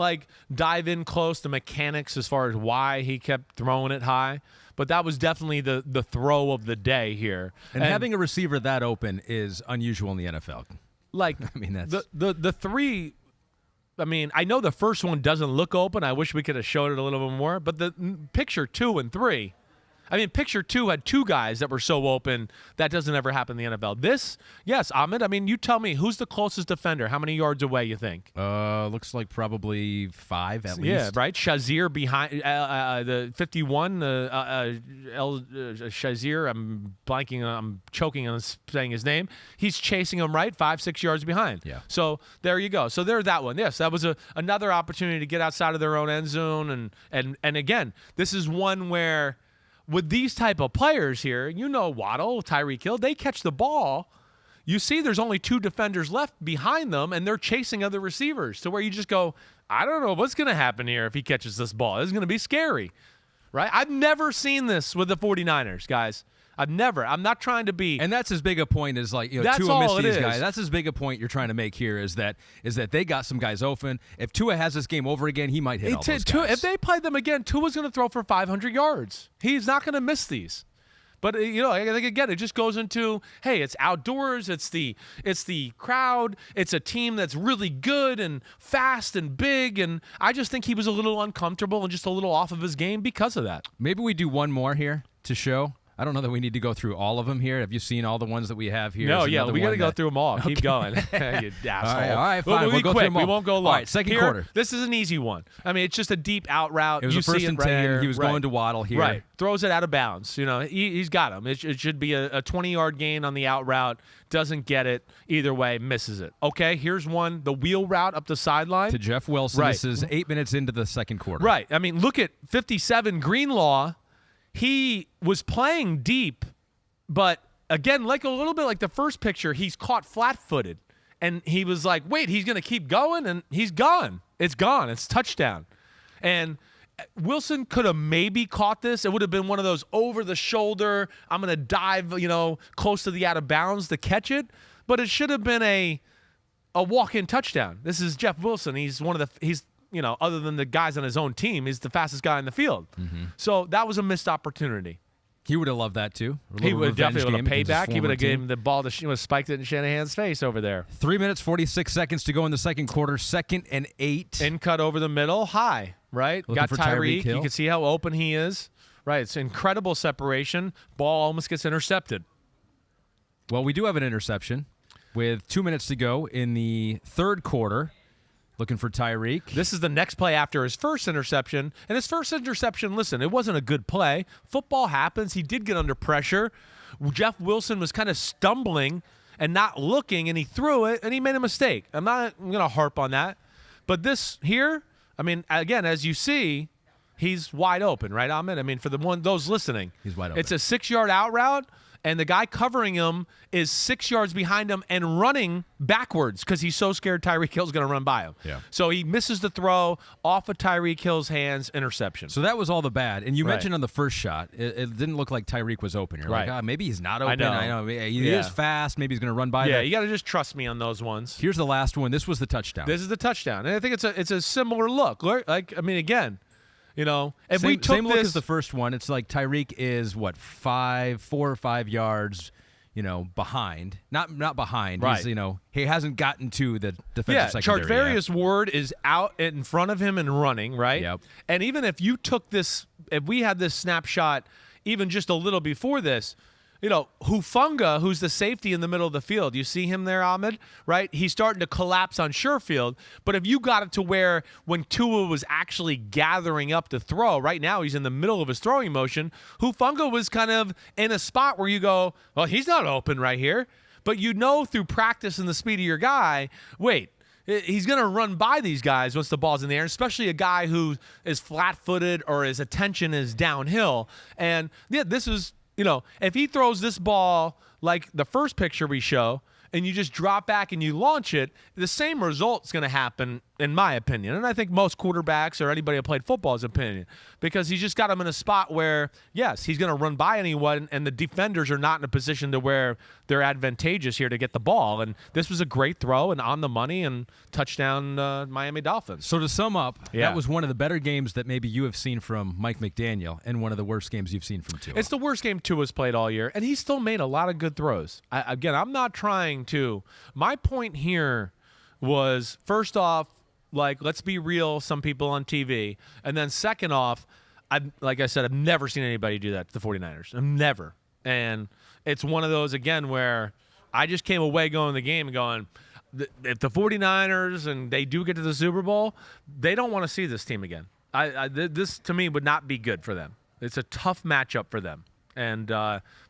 dive in close to mechanics as far as why he kept throwing it high. But that was definitely the throw of the day here. And having a receiver that open is unusual in the NFL. I mean, that's the three. I mean, I know the first one doesn't look open. I wish we could have showed it a little bit more. But the picture 2 and 3. I mean, picture 2 had 2 guys that were so open that doesn't ever happen in the NFL. This, yes, Ahmed, I mean, you tell me, who's the closest defender? How many yards away you think? Looks like probably 5 at least. Yeah, right? Shazier behind the 51, Shazier, I'm choking on saying his name. He's chasing him, right? 5-6 yards behind. Yeah. So there you go. So there's that one. Yes, that was another opportunity to get outside of their own end zone. And again, this is one where with these type of players here, Waddle, Tyreek Hill, they catch the ball. You see there's only 2 defenders left behind them, and they're chasing other receivers to where you just go, I don't know what's going to happen here if he catches this ball. This is going to be scary, right? I've never seen this with the 49ers, guys. I'm not trying to be. And that's as big a point as Tua missed these guys. That's as big a point you're trying to make here is that they got some guys open. If Tua has this game over again, he might hit all those guys. If they play them again, Tua's going to throw for 500 yards. He's not going to miss these. But I think again, it just goes into, hey, it's outdoors, it's the crowd, it's a team that's really good and fast and big, and I just think he was a little uncomfortable and just a little off of his game because of that. Maybe we do one more here to show. I don't know that we need to go through all of them here. Have you seen all the ones that we have here? No, yeah, we got to go through them all. Okay. Keep going. You asshole. All right, fine. We'll go quick. through them all. We won't go long. All right, second quarter. This is an easy one. I mean, it's just a deep out route. It was you a 1st and 10. Here. He was going to Waddle here. Right. Throws it out of bounds. He's got him. It should be a 20-yard gain on the out route. Doesn't get it. Either way, misses it. Okay, here's one. The wheel route up the sideline. To Jeff Wilson. Right. This is 8 minutes into the second quarter. Right. I mean, look at 57 Greenlaw. He was playing deep, but again, like a little bit like the first picture, he's caught flat-footed. And he was like, wait, he's going to keep going? And he's gone. It's gone. It's touchdown. And Wilson could have maybe caught this. It would have been one of those over the shoulder, I'm going to dive, close to the out of bounds to catch it. But it should have been a walk-in touchdown. This is Jeff Wilson. He's other than the guys on his own team, he's the fastest guy in the field. Mm-hmm. So that was a missed opportunity. He would have loved that too. He would definitely have pay back. He would have given the ball to spiked it in Shanahan's face over there. 3 minutes, 46 seconds to go in the second quarter. 2nd and 8. In cut over the middle, high, right? Looking Got for Tyreek. Hill. You can see how open he is. Right, it's incredible separation. Ball almost gets intercepted. Well, we do have an interception with 2 minutes to go in the third quarter. Looking for Tyreek. This is the next play after his first interception. And his first interception, listen, it wasn't a good play. Football happens. He did get under pressure. Jeff Wilson was kind of stumbling and not looking, and he threw it, and he made a mistake. I'm not going to harp on that. But this here, again, as you see, he's wide open, right, Ahmed? For those listening. He's wide open. It's a 6-yard out route. And the guy covering him is 6 yards behind him and running backwards because he's so scared Tyreek Hill's going to run by him. Yeah. So he misses the throw off of Tyreek Hill's hands, interception. So that was all the bad. And you mentioned on the first shot, it didn't look like Tyreek was open. You're like, maybe he's not open. I know. He is fast. Maybe he's going to run by. Yeah, you got to just trust me on those ones. Here's the last one. This was the touchdown. This is the touchdown. And I think it's a similar look. Again, if we took same look this, as the first one, it's like Tyreek is 4 or 5 yards, behind. Not behind. Right. He's, he hasn't gotten to the defensive secondary. Charvarius Ward is out in front of him and running, right? Yep. And even if we had this snapshot even just a little before this, Hufanga, who's the safety in the middle of the field, you see him there, Ahmed, right? He's starting to collapse on Sherfield. But if you got it to where when Tua was actually gathering up to throw, right now he's in the middle of his throwing motion, Hufanga was kind of in a spot where you go, well, he's not open right here. But through practice and the speed of your guy, wait, he's going to run by these guys once the ball's in the air, especially a guy who is flat-footed or his attention is downhill. And, this is... if he throws this ball like the first picture we show and you just drop back and you launch it, the same result's going to happen, in my opinion. And I think most quarterbacks or anybody who played football's opinion, because he's just got him in a spot where, yes, he's going to run by anyone, and the defenders are not in a position to where they're advantageous here to get the ball. And this was a great throw and on the money and touchdown Miami Dolphins. So to sum up, that was one of the better games that maybe you have seen from Mike McDaniel and one of the worst games you've seen from Tua. It's the worst game Tua's played all year, and he still made a lot of good throws. I'm not trying to. My point here was, first off, let's be real, some people on TV. And then second off, like I said, I've never seen anybody do that to the 49ers. Never. And it's one of those, again, where I just came away going to the game and going, if the 49ers and they do get to the Super Bowl, they don't want to see this team again. This, to me, would not be good for them. It's a tough matchup for them. And,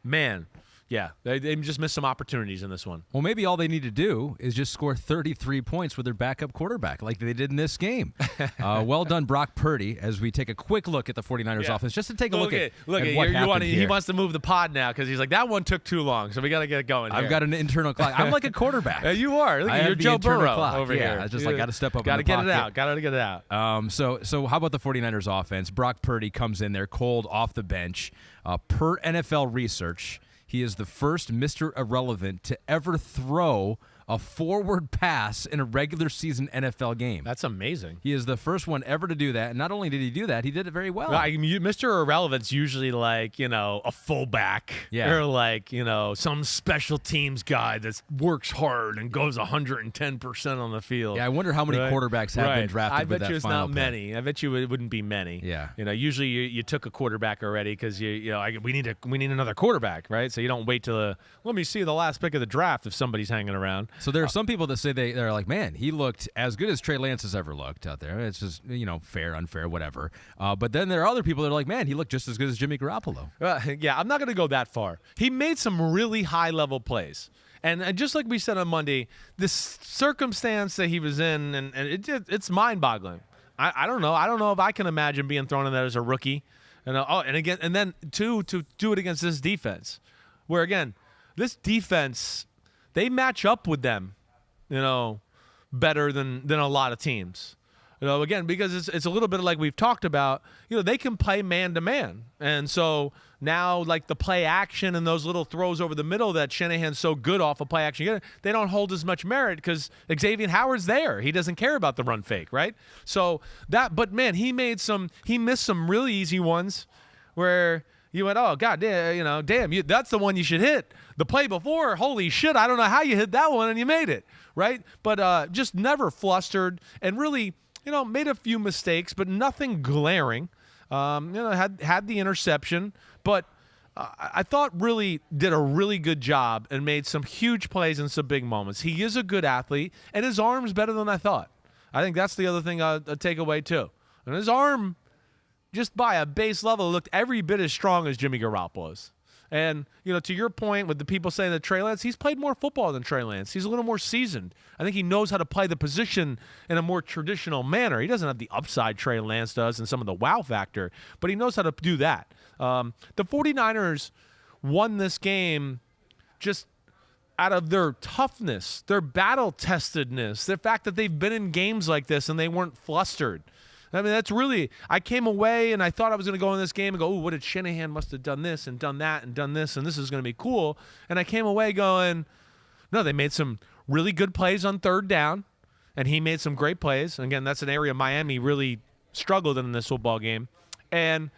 man, yeah, they just missed some opportunities in this one. Well, maybe all they need to do is just score 33 points with their backup quarterback like they did in this game. Well done, Brock Purdy, as we take a quick look at the 49ers offense, just to take a look at what happened here. He wants to move the pod now because he's like, that one took too long, so we got to get it going here. I've got an internal clock. I'm like a quarterback. You are. Look, you're Joe Burrow over here. I just got to step up. Got to get it out. Got to get it out. So how about the 49ers offense? Brock Purdy comes in there cold off the bench. Per NFL research, he is the first Mr. Irrelevant to ever throw a forward pass in a regular season NFL game. That's amazing. He is the first one ever to do that. And not only did he do that, he did it very well. Mr. Irrelevant's usually like, a fullback. Yeah. Or like, some special teams guy that works hard and goes 110% on the field. Yeah, I wonder how many quarterbacks have been drafted with that final I bet you it's not many. I bet you it wouldn't be many. Yeah. Usually you took a quarterback already because we need another quarterback, right? So you don't wait till let me see the last pick of the draft if somebody's hanging around. So there are some people that say they're like, man, he looked as good as Trey Lance has ever looked out there. It's just, fair, unfair, whatever. But then there are other people that are like, man, he looked just as good as Jimmy Garoppolo. Yeah, I'm not going to go that far. He made some really high-level plays. And just like we said on Monday, this circumstance that he was in, and it's mind-boggling. I don't know. I don't know if I can imagine being thrown in there as a rookie. And then to do it against this defense, where, again, this defense – they match up with them better than a lot of teams. Again, because it's a little bit like we've talked about, they can play man-to-man. And so now, like the play action and those little throws over the middle that Shanahan's so good off of play action, they don't hold as much merit because Xavier Howard's there. He doesn't care about the run fake, right? So but man, he missed some really easy ones where you went, oh, God, damn, that's the one you should hit. The play before, holy shit, I don't know how you hit that one and you made it, right? But just never flustered and really, made a few mistakes, but nothing glaring. Had the interception, but I thought really did a really good job and made some huge plays in some big moments. He is a good athlete, and his arm's better than I thought. I think that's the other thing I'll take away, too. And his arm, just by a base level, looked every bit as strong as Jimmy Garoppolo's. And, to your point with the people saying that Trey Lance, he's played more football than Trey Lance. He's a little more seasoned. I think he knows how to play the position in a more traditional manner. He doesn't have the upside Trey Lance does and some of the wow factor, but he knows how to do that. The 49ers won this game just out of their toughness, their battle-testedness, the fact that they've been in games like this and they weren't flustered. I mean, that's really – I came away and I thought I was going to go in this game and go, oh, what did Shanahan must have done this and done that and done this, and this is going to be cool. And I came away going, no, they made some really good plays on third down, and he made some great plays. And again, that's an area Miami really struggled in this football game. And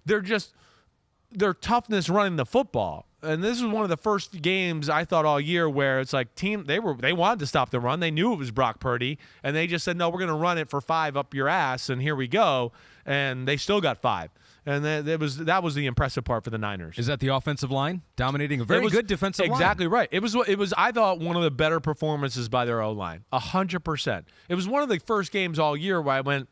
their toughness running the football. And this was one of the first games I thought all year where it's like they wanted to stop the run. They knew it was Brock Purdy, and they just said, no, we're going to run it for 5 up your ass, and here we go. And they still got 5. And that was the impressive part for the Niners. Is that the offensive line dominating a very good defensive line? Exactly right. It was I thought one of the better performances by their O-line, 100%. It was one of the first games all year where I went,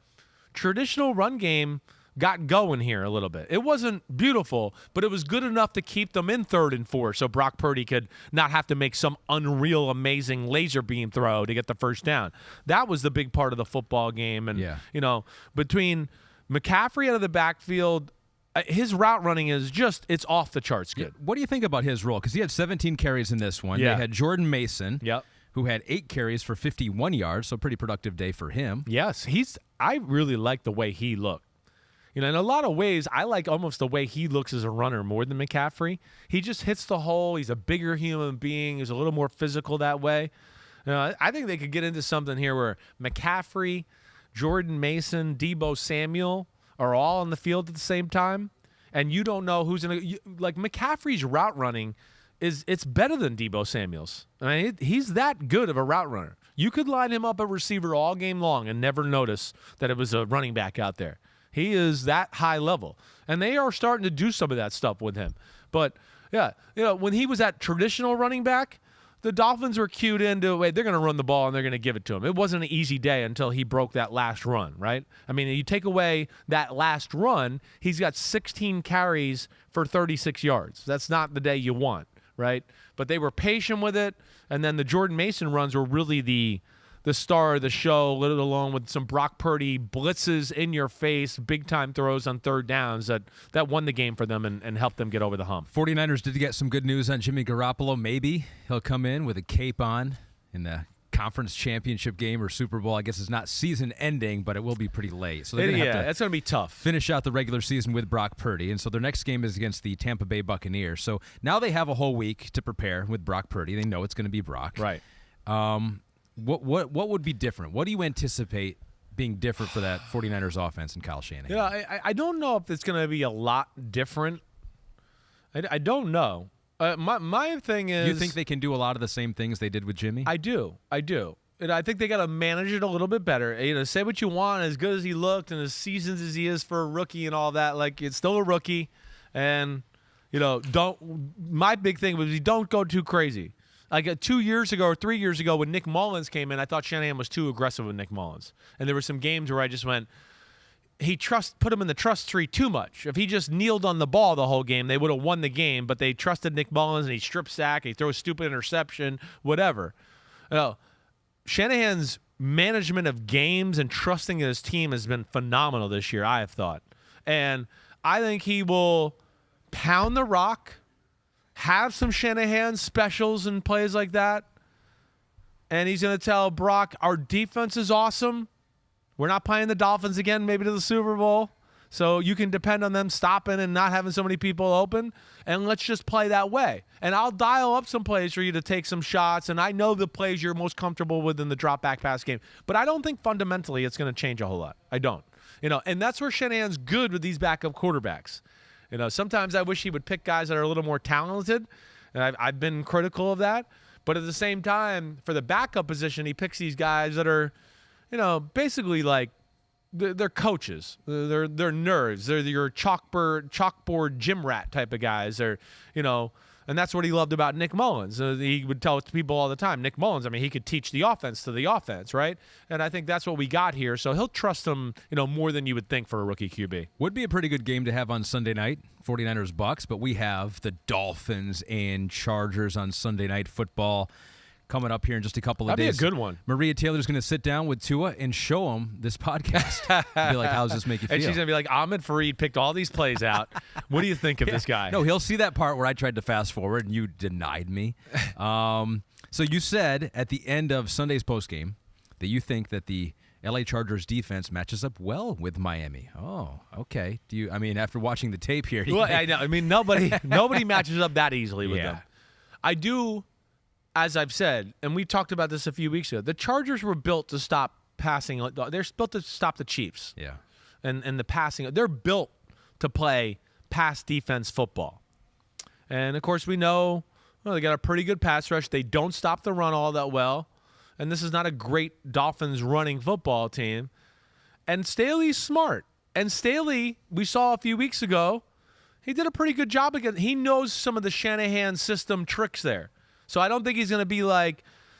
traditional run game got going here a little bit. It wasn't beautiful, but it was good enough to keep them in 3rd and 4 so Brock Purdy could not have to make some unreal, amazing laser beam throw to get the first down. That was the big part of the football game. And, between McCaffrey out of the backfield, his route running is just, it's off the charts good. What do you think about his role? Because he had 17 carries in this one. Yeah. They had Jordan Mason, Yep. who had 8 carries for 51 yards, so pretty productive day for him. Yes, I really like the way he looked. In a lot of ways, I like almost the way he looks as a runner more than McCaffrey. He just hits the hole. He's a bigger human being. He's a little more physical that way. I think they could get into something here where McCaffrey, Jordan Mason, Deebo Samuel are all on the field at the same time, and you don't know who's going to – like McCaffrey's route running it's better than Deebo Samuel's. I mean, he's that good of a route runner. You could line him up a receiver all game long and never notice that it was a running back out there. He is that high level. And they are starting to do some of that stuff with him. But, yeah, when he was at traditional running back, the Dolphins were cued into, wait, they're going to run the ball and they're going to give it to him. It wasn't an easy day until he broke that last run, right? I mean, you take away that last run, he's got 16 carries for 36 yards. That's not the day you want, right? But they were patient with it, and then the Jordan Mason runs were really the star of the show, let alone with some Brock Purdy blitzes in your face, big-time throws on third downs that won the game for them and helped them get over the hump. 49ers did get some good news on Jimmy Garoppolo. Maybe he'll come in with a cape on in the conference championship game or Super Bowl. I guess it's not season-ending, but it will be pretty late. So they're that's going to be tough. Finish out the regular season with Brock Purdy, and so their next game is against the Tampa Bay Buccaneers. So now they have a whole week to prepare with Brock Purdy. They know it's going to be Brock. Right. What would be different? What do you anticipate being different for that 49ers offense and Kyle Shanahan? Yeah, I don't know if it's going to be a lot different. I don't know. My thing is... You think they can do a lot of the same things they did with Jimmy? I do. And I think they got to manage it a little bit better. Say what you want, as good as he looked and as seasoned as he is for a rookie and all that, like, it's still a rookie. And, my big thing was don't go too crazy. Like 2 years ago or 3 years ago when Nick Mullins came in, I thought Shanahan was too aggressive with Nick Mullins. And there were some games where I just went, put him in the trust tree too much. If he just kneeled on the ball the whole game, they would have won the game. But they trusted Nick Mullins, and he strip sack, he throws a stupid interception, whatever. Shanahan's management of games and trusting in his team has been phenomenal this year, I have thought. And I think he will pound the rock, have some Shanahan specials and plays like that, and he's going to tell Brock, our defense is awesome. We're not playing the Dolphins again, maybe to the Super Bowl. So you can depend on them stopping and not having so many people open, and let's just play that way. And I'll dial up some plays for you to take some shots, and I know the plays you're most comfortable with in the drop-back pass game. But I don't think fundamentally it's going to change a whole lot. I don't. And that's where Shanahan's good with these backup quarterbacks. Sometimes I wish he would pick guys that are a little more talented, and I've been critical of that. But at the same time, for the backup position, he picks these guys that are, basically like, they're coaches. They're nerds. They're your chalkboard gym rat type of guys. They're, and that's what he loved about Nick Mullins. He would tell it to people all the time. Nick Mullins, he could teach the offense to the offense, right? And I think that's what we got here. So he'll trust them, more than you would think for a rookie QB. Would be a pretty good game to have on Sunday night, 49ers Bucks, but we have the Dolphins and Chargers on Sunday Night Football coming up here in just a couple of days. That'd be a good one. Maria Taylor's going to sit down with Tua and show him this podcast. Be like, how does this make you feel? And she's going to be like, Ahmed Fareed picked all these plays out. What do you think of this guy? No, he'll see that part where I tried to fast forward and you denied me. So you said at the end of Sunday's postgame that you think that the LA Chargers defense matches up well with Miami. Oh, okay. After watching the tape here. Well, I know. Nobody matches up that easily with them. I do. As I've said, and we talked about this a few weeks ago, the Chargers were built to stop passing. They're built to stop the Chiefs. Yeah. And the passing. They're built to play pass defense football. And, of course, we know they got a pretty good pass rush. They don't stop the run all that well. And this is not a great Dolphins running football team. And Staley's smart. And Staley, we saw a few weeks ago, he did a pretty good job again. He knows some of the Shanahan system tricks there. So I don't think he's going to be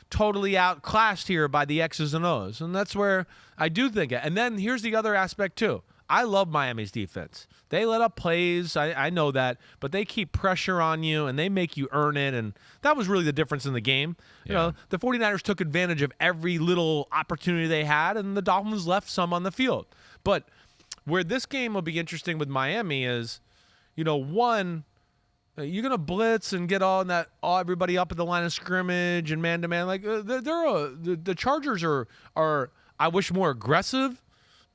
totally outclassed here by the X's and O's. And that's where I do think it. And then here's the other aspect too. I love Miami's defense. They let up plays. I know that. But they keep pressure on you and they make you earn it. And that was really the difference in the game. Yeah. The 49ers took advantage of every little opportunity they had and the Dolphins left some on the field. But where this game will be interesting with Miami is, one, you're gonna blitz and get everybody up at the line of scrimmage and man to man. The Chargers are I wish more aggressive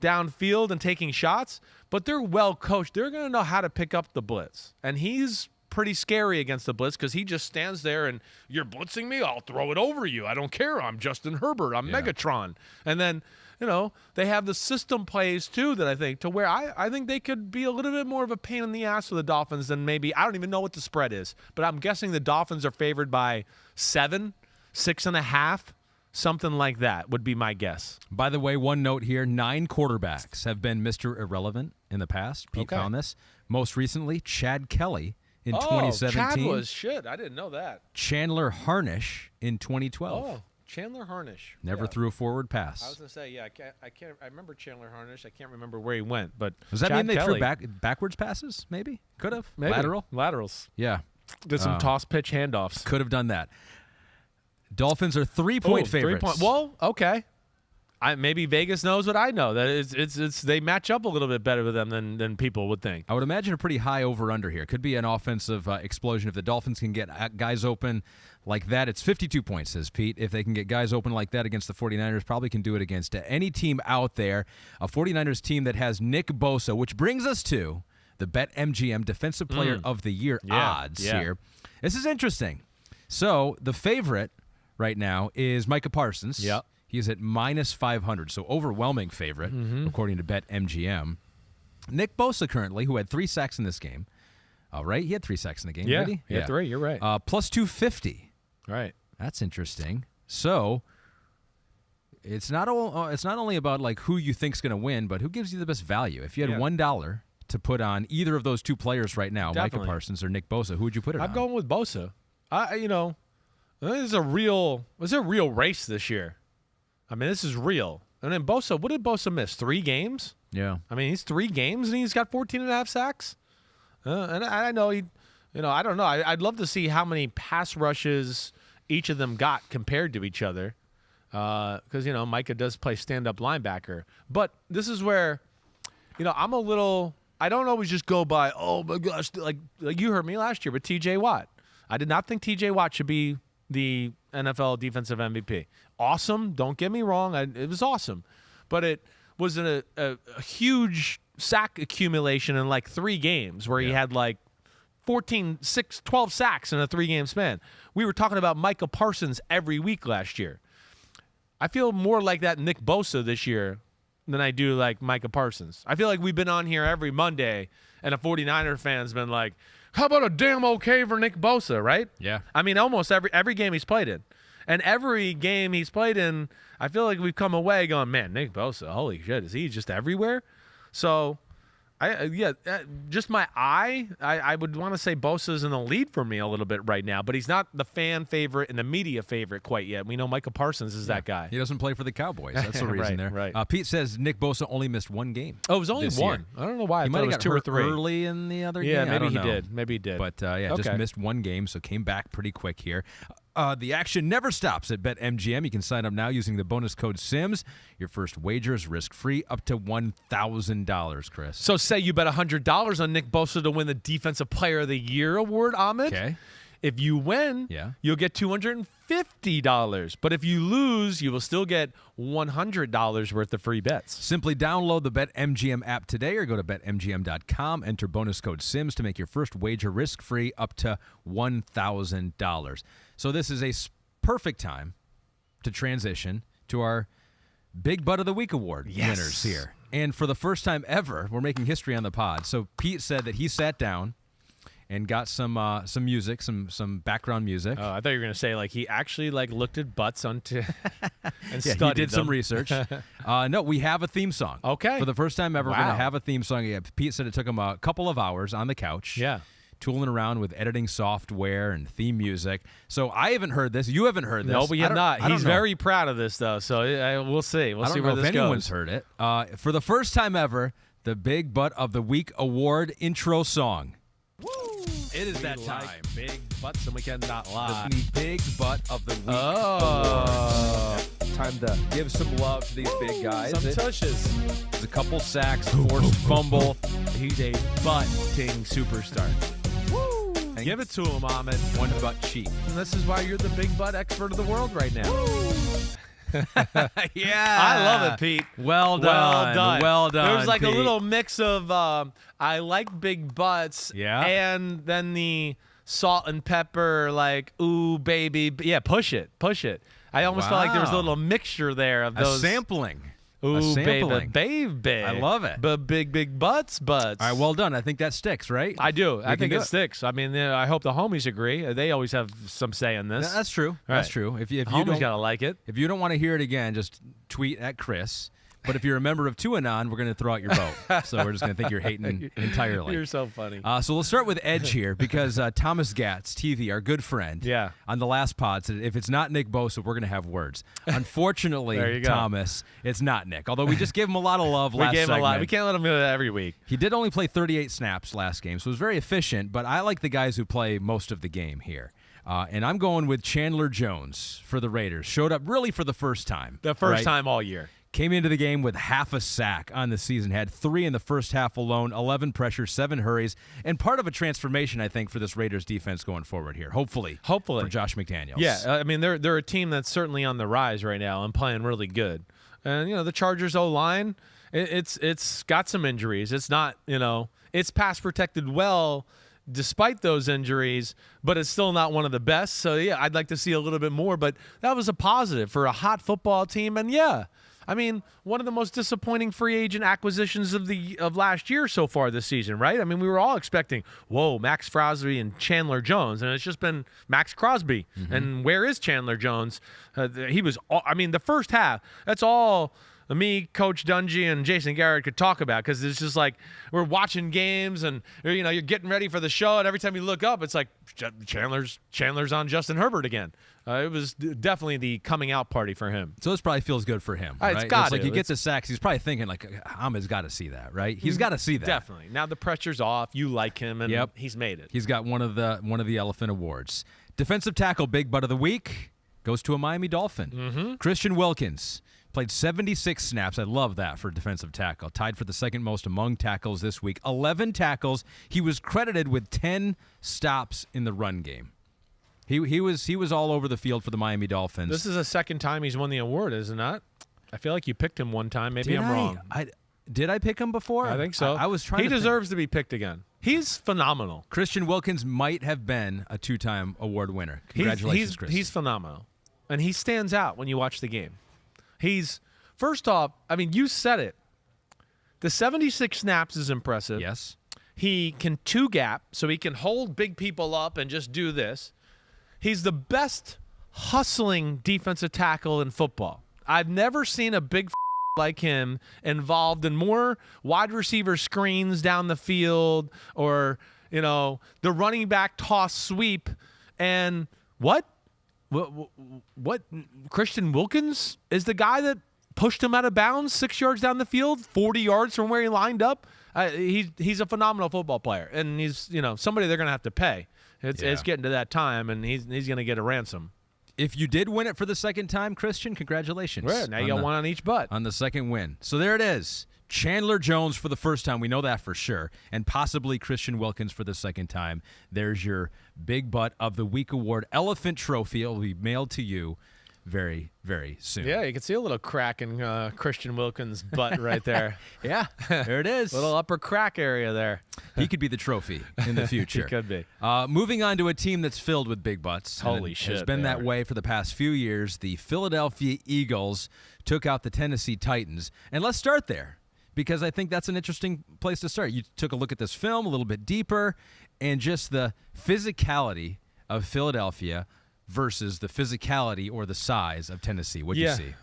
downfield and taking shots, but they're well coached. They're gonna know how to pick up the blitz, and he's pretty scary against the blitz because he just stands there and you're blitzing me, I'll throw it over you. I don't care. I'm Justin Herbert. I'm Megatron, and then. They have the system plays, too, that I think, to where I think they could be a little bit more of a pain in the ass for the Dolphins than maybe. I don't even know what the spread is, but I'm guessing the Dolphins are favored by 7, 6.5, something like that would be my guess. By the way, one note here, 9 quarterbacks have been Mr. Irrelevant in the past. Pete found this. Most recently, Chad Kelly in 2017. Chad was shit. I didn't know that. Chandler Harnish in 2012. Oh. Chandler Harnish. Never threw a forward pass. I was going to say, I can't. I remember Chandler Harnish. I can't remember where he went, but does that Chad mean they Kelly, threw backwards passes? Maybe could have laterals. Yeah, did some toss pitch handoffs. Could have done that. Dolphins are 3-point favorites. Well, okay. Maybe Vegas knows what I know. That it's they match up a little bit better with them than people would think. I would imagine a pretty high over-under here. Could be an offensive explosion if the Dolphins can get guys open like that. It's 52 points, says Pete. If they can get guys open like that against the 49ers, probably can do it against any team out there. A 49ers team that has Nick Bosa, which brings us to the BetMGM Defensive Player of the Year odds here. This is interesting. So the favorite right now is Micah Parsons. Yep. He's at -500, so overwhelming favorite, according to BetMGM. Nick Bosa currently, who had 3 sacks in this game. Right? He had 3 sacks in the game, yeah, did he? He had 3, you're right. Plus 250. Right. That's interesting. So it's not only about who you think's going to win, but who gives you the best value. If you had $1 to put on either of those 2 players right now, Definitely. Micah Parsons or Nick Bosa, who would you put it on? I'm going with Bosa. I think it's a real race this year. This is real. And then Bosa, what did Bosa miss? 3 games? Yeah. He's 3 games and he's got 14.5 sacks. And I know I don't know. I'd love to see how many pass rushes each of them got compared to each other. Because, Micah does play stand-up linebacker. But this is where, I'm a little – I don't always just go by, oh, my gosh, like you heard me last year with T.J. Watt. I did not think T.J. Watt should be the NFL Defensive MVP. Awesome. Don't get me wrong. It was awesome. But it was a huge sack accumulation in like 3 games where he had like 12 sacks in a 3-game span. We were talking about Micah Parsons every week last year. I feel more like that Nick Bosa this year than I do like Micah Parsons. I feel like we've been on here every Monday and a 49er fan's been like, how about a damn okay for Nick Bosa, right? Yeah. I mean, almost every game he's played in. And every game he's played in, I feel like we've come away going, man, Nick Bosa, holy shit, is he just everywhere? So, just my eye, I would want to say Bosa's in the lead for me a little bit right now, but he's not the fan favorite and the media favorite quite yet. We know Micah Parsons is that guy. He doesn't play for the Cowboys. That's the reason there. Right. Pete says Nick Bosa only missed 1 game. Oh, it was only 1. Year. I don't know why. He might have got 2 or 3 early in the other game. Yeah, maybe I don't he know. did. Maybe he did. But just missed 1 game, so came back pretty quick here. The action never stops at BetMGM. You can sign up now using the bonus code SIMS. Your first wager is risk-free up to $1,000, Chris. So say you bet $100 on Nick Bosa to win the Defensive Player of the Year award, Ahmed. Okay. If you win, you'll get $250. But if you lose, you will still get $100 worth of free bets. Simply download the BetMGM app today or go to BetMGM.com. Enter bonus code SIMS to make your first wager risk-free up to $1,000. So this is a perfect time to transition to our Big Butt of the Week award winners here. And for the first time ever, we're making history on the pod. So Pete said that he sat down and got some music, some background music. Oh, I thought you were going to say like he actually like looked at butts and studied he did them. some research. No, we have a theme song. Okay. For the first time ever, we're going to have a theme song. Yeah, Pete said it took him a couple of hours on the couch. Yeah. Tooling around with editing software and theme music. So I haven't heard this. You haven't heard this. No, but you're not. He's very proud of this, though. So we'll see. We'll see where this goes. I don't know if anyone's heard it. For the first time ever, the Big Butt of the Week award intro song. Woo! It is that time. Big butts, and we cannot lie. The Big Butt of the Week award. Time to give some love to these big guys. Some tushes. There's a couple sacks, forced fumble. He's a butt-ting superstar. Woo! Give it to him, Ahmed. One butt cheek. And this is why you're the big butt expert of the world right now. Yeah. I love it, Pete. Well done. Well done. There was like Pete. a little mix of I like big butts and then the salt and pepper, like, ooh, baby. Yeah, push it. I almost felt like there was a little mixture there of those. A sampling. Ooh, baby. I love it. But big butts. All right, well done. I think that sticks, right? I do. I think it sticks. I mean, I hope the homies agree. They always have some say in this. That's true. That's true. If you homies gotta like it. If you don't want to hear it again, just tweet at Chris. But if you're a member of Tuanon, we're going to throw out your vote. So we're just going to think you're hating entirely. You're so funny. So let's start with Edge here because Thomas Gatz, TV, our good friend, on the last pod said if it's not Nick Bosa, we're going to have words. Unfortunately, Thomas, it's not Nick. Although we just gave him a lot of love last segment. We gave him a lot. We can't let him do that every week. He did only play 38 snaps last game, so it was very efficient. But I like the guys who play most of the game here. And I'm going with Chandler Jones for the Raiders. Showed up really for the first time. The first time all year. Came into the game with half a sack on the season, had 3 in the first half alone, 11 pressures, 7 hurries, and part of a transformation, I think, for this Raiders defense going forward here. Hopefully. For Josh McDaniels. Yeah, I mean, they're a team that's certainly on the rise right now and playing really good. And, the Chargers O-line, it's got some injuries. It's not, it's pass protected well despite those injuries, but it's still not one of the best. So, yeah, I'd like to see a little bit more, but that was a positive for a hot football team. And, I mean, one of the most disappointing free agent acquisitions of last year so far this season, right? I mean, we were all expecting, Max Crosby and Chandler Jones, and it's just been Max Crosby. Mm-hmm. And where is Chandler Jones? He was, the first half, that's all me, Coach Dungy, and Jason Garrett could talk about because it's just like we're watching games and, you're getting ready for the show, and every time you look up, it's like Chandler's on Justin Herbert again. It was definitely the coming out party for him. So this probably feels good for him, right? It's got like he gets the sacks. He's probably thinking, like, Ahmed's got to see that, right? He's got to see that. Definitely. Now the pressure's off. You like him, and he's made it. He's got one of the Elephant Awards. Defensive tackle, Big Butt of the Week, goes to a Miami Dolphin. Mm-hmm. Christian Wilkins played 76 snaps. I love that for defensive tackle. Tied for the second most among tackles this week. 11 tackles. He was credited with 10 stops in the run game. He was all over the field for the Miami Dolphins. This is the second time he's won the award, is it not? I feel like you picked him one time. Maybe I'm wrong. Did I pick him before? I think so. I was trying. He deserves to be picked again. He's phenomenal. Christian Wilkins might have been a 2-time award winner. Congratulations, Chris. He's phenomenal, and he stands out when you watch the game. He's first off. I mean, you said it. The 76 snaps is impressive. Yes. He can two-gap, so he can hold big people up and just do this. He's the best hustling defensive tackle in football. I've never seen a big like him involved in more wide receiver screens down the field or, the running back toss sweep. And what Christian Wilkins is the guy that pushed him out of bounds 6 yards down the field, 40 yards from where he lined up. He's a phenomenal football player, and he's somebody they're going to have to pay. It's getting to that time, and he's going to get a ransom. If you did win it for the second time, Christian, congratulations. Right, now you got one on each butt. On the second win. So there it is. Chandler Jones for the first time. We know that for sure. And possibly Christian Wilkins for the second time. There's your Big Butt of the Week award. Elephant Trophy. It will be mailed to you very, very soon. Yeah, you can see a little crack in Christian Wilkins' butt right there. Yeah, there it is. Little upper crack area there. He could be the trophy in the future. He could be. Moving on to a team that's filled with big butts. Holy shit. It's been that way for the past few years. The Philadelphia Eagles took out the Tennessee Titans. And let's start there, because I think that's an interesting place to start. You took a look at this film a little bit deeper, and just the physicality of Philadelphia versus the physicality or the size of Tennessee. What'd you see?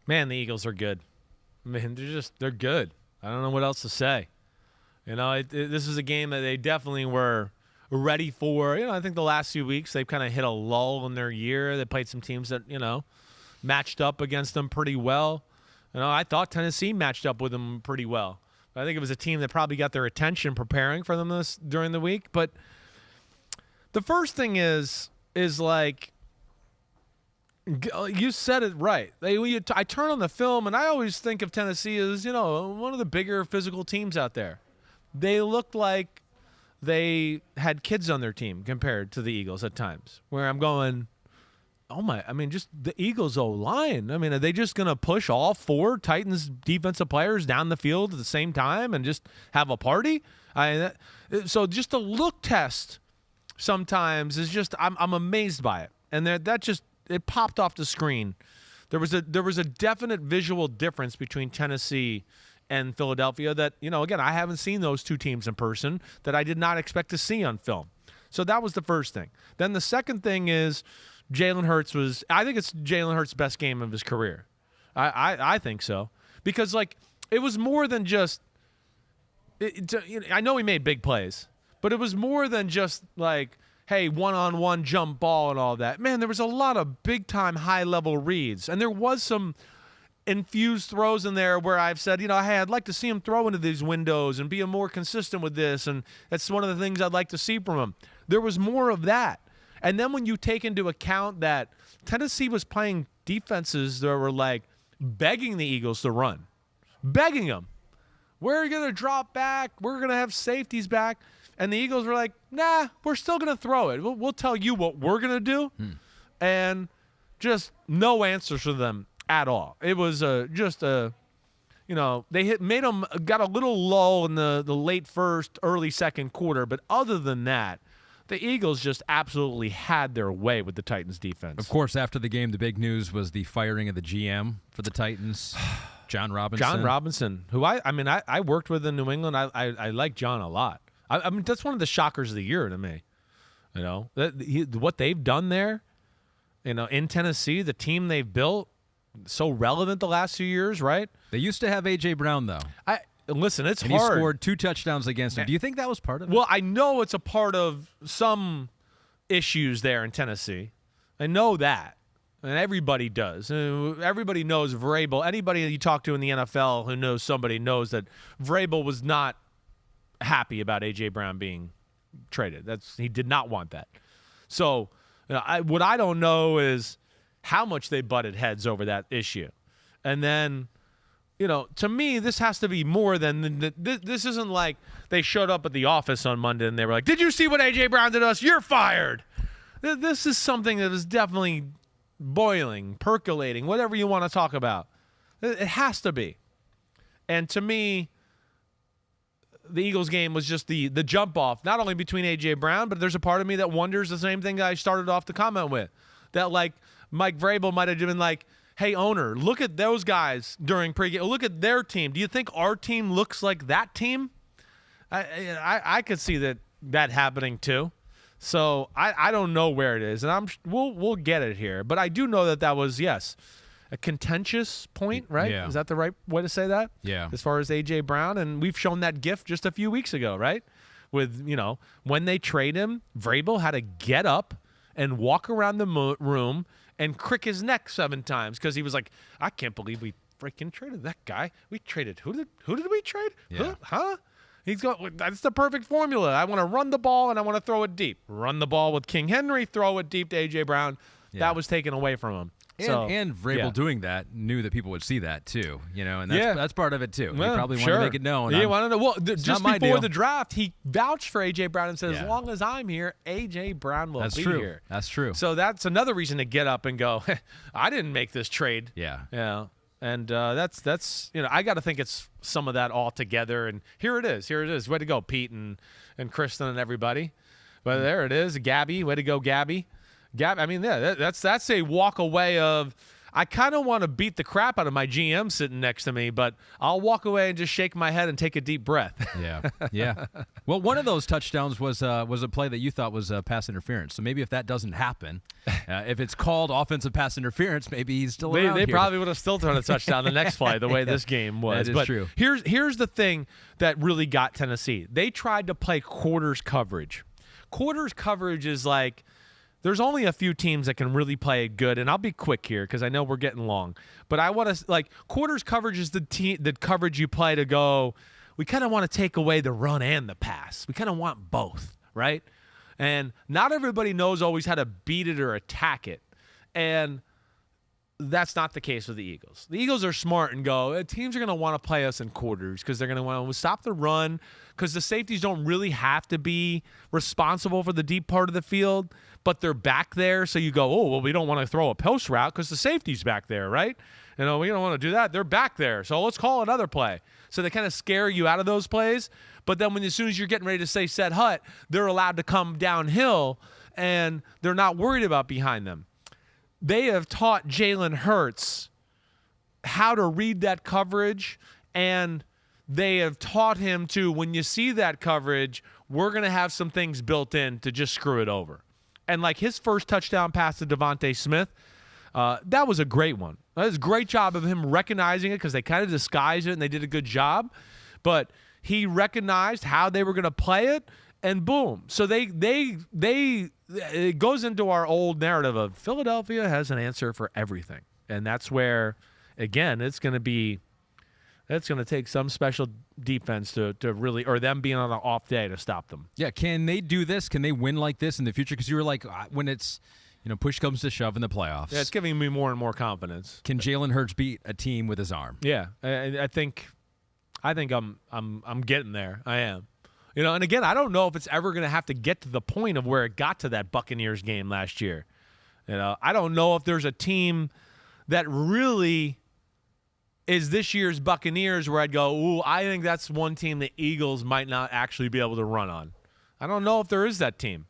Man, the Eagles are good. Man, they're good. I don't know what else to say. This is a game that they definitely were ready for. I think the last few weeks they've kind of hit a lull in their year. They played some teams that, matched up against them pretty well. I thought Tennessee matched up with them pretty well. I think it was a team that probably got their attention preparing for them during the week. But the first thing is like, you said it right. I turn on the film, and I always think of Tennessee as, one of the bigger physical teams out there. They looked like they had kids on their team compared to the Eagles at times, where I'm going, just the Eagles O-line. Are they just going to push all four Titans defensive players down the field at the same time and just have a party? So just a look test sometimes is just, I'm amazed by it. And it popped off the screen. There was a definite visual difference between Tennessee and Philadelphia that, again, I haven't seen those two teams in person, that I did not expect to see on film. So that was the first thing. Then the second thing is Jalen Hurts I think it's Jalen Hurts' best game of his career. I think so. Because, it was more than just, I know he made big plays, but it was more than just hey, one-on-one jump ball and all that. Man, there was a lot of big-time high-level reads, and there was some infused throws in there where I've said, hey, I'd like to see him throw into these windows and be more consistent with this, and that's one of the things I'd like to see from him. There was more of that. And then when you take into account that Tennessee was playing defenses that were begging the Eagles to run, begging them. We're going to drop back. We're going to have safeties back. And the Eagles were like, nah, we're still going to throw it. We'll tell you what we're going to do. And just no answers for them at all. It was they made them, got a little lull in the late first, early second quarter. But other than that, the Eagles just absolutely had their way with the Titans defense. Of course, after the game, the big news was the firing of the GM for the Titans, John Robinson. Who I worked with in New England. I like John a lot. That's one of the shockers of the year to me. What they've done there, in Tennessee, the team they've built, so relevant the last few years, right? They used to have A.J. Brown, though. Listen, it's and hard. He scored 2 touchdowns against him. Do you think that was part of it? Well, I know it's a part of some issues there in Tennessee. I know that. And everybody does. Everybody knows Vrabel. Anybody that you talk to in the NFL who knows somebody knows that Vrabel was not happy about A.J. Brown being traded. He did not want that. So what I don't know is how much they butted heads over that issue. And then, to me, this has to be more than this isn't like they showed up at the office on Monday and they were like, did you see what A.J. Brown did to us? You're fired. This is something that is definitely boiling, percolating, whatever you want to talk about. It has to be. And to me, the Eagles game was just the jump off, not only between A.J. Brown, but there's a part of me that wonders the same thing I started off the comment with, that like Mike Vrabel might have been like, hey, owner, look at those guys during pregame. Look at their team. Do you think our team looks like that team? I could see that happening too. So I don't know where it is, and we'll get it here. But I do know that was, yes, a contentious point, right? Yeah. Is that the right way to say that? Yeah. As far as A.J. Brown, and we've shown that GIF just a few weeks ago, right? With, when they trade him, Vrabel had to get up and walk around the room and crick his neck 7 times because he was like, I can't believe we freaking traded that guy. We traded who did we trade? Yeah. Huh? He's going. That's the perfect formula. I want to run the ball and I want to throw it deep. Run the ball with King Henry, throw it deep to A.J. Brown. Yeah. That was taken away from him. And Vrabel doing that knew that people would see that too, and that's part of it too. Well, he probably wanted to make it known. Yeah, want to know. Well, just before the draft, he vouched for A.J. Brown and said, as long as I'm here, A.J. Brown will be here. That's true. So that's another reason to get up and go, I didn't make this trade. Yeah. Yeah. And that's I got to think it's some of that all together. And here it is. Way to go, Pete and Kristen and everybody. But there it is. Gabby. Way to go, Gabby. I mean, yeah, that's a walk away of, I kind of want to beat the crap out of my GM sitting next to me, but I'll walk away and just shake my head and take a deep breath. Yeah. Well, one of those touchdowns was a play that you thought was pass interference. So maybe if that doesn't happen, if it's called offensive pass interference, maybe he's still around They here. probably would have still thrown a touchdown the next play the way this game was. That is true. Here's the thing that really got Tennessee. They tried to play quarters coverage. Quarters coverage is like, there's only a few teams that can really play it good, and I'll be quick here because I know we're getting long. But I want to, quarters coverage is the coverage you play to go, we kind of want to take away the run and the pass. We kind of want both, right? And not everybody knows always how to beat it or attack it. And that's not the case with the Eagles. The Eagles are smart and go, teams are going to want to play us in quarters because they're going to want to stop the run because the safeties don't really have to be responsible for the deep part of the field, but they're back there. So you go, oh, well, we don't want to throw a post route because the safety's back there, right? We don't want to do that. They're back there. So let's call another play. So they kind of scare you out of those plays. But then as soon as you're getting ready to say set hut, they're allowed to come downhill and they're not worried about behind them. They have taught Jalen Hurts how to read that coverage, and they have taught him to, when you see that coverage, we're going to have some things built in to just screw it over. And like his first touchdown pass to Devontae Smith, that was a great one. That was a great job of him recognizing it because they kind of disguised it and they did a good job. But he recognized how they were going to play it, and boom. So it goes into our old narrative of Philadelphia has an answer for everything. And that's where, again, it's going to take some special defense to really, or them being on an off day to stop them. Yeah, can they do this? Can they win like this in the future? Because you were like, when it's, push comes to shove in the playoffs. Yeah, it's giving me more and more confidence. Can Jalen Hurts beat a team with his arm? Yeah, I think I'm getting there. I am. And again, I don't know if it's ever going to have to get to the point of where it got to that Buccaneers game last year. I don't know if there's a team that really is this year's Buccaneers where I'd go, ooh, I think that's one team the Eagles might not actually be able to run on. I don't know if there is that team.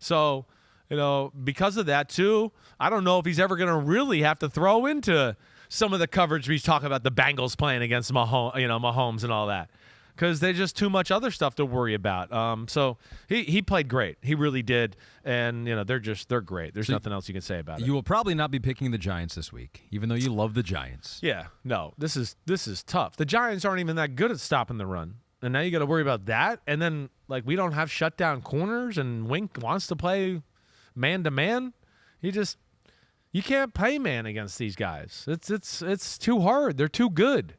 So, because of that too, I don't know if he's ever going to really have to throw into some of the coverage we talk about the Bengals playing against Mahomes and all that. Because there's just too much other stuff to worry about. So he played great. He really did. And, they're great. There's nothing else you can say about it. You will probably not be picking the Giants this week, even though you love the Giants. Yeah. No, this is tough. The Giants aren't even that good at stopping the run. And now you got to worry about that. And then, we don't have shutdown corners, and Wink wants to play man-to-man. You can't play man against these guys. It's too hard. They're too good.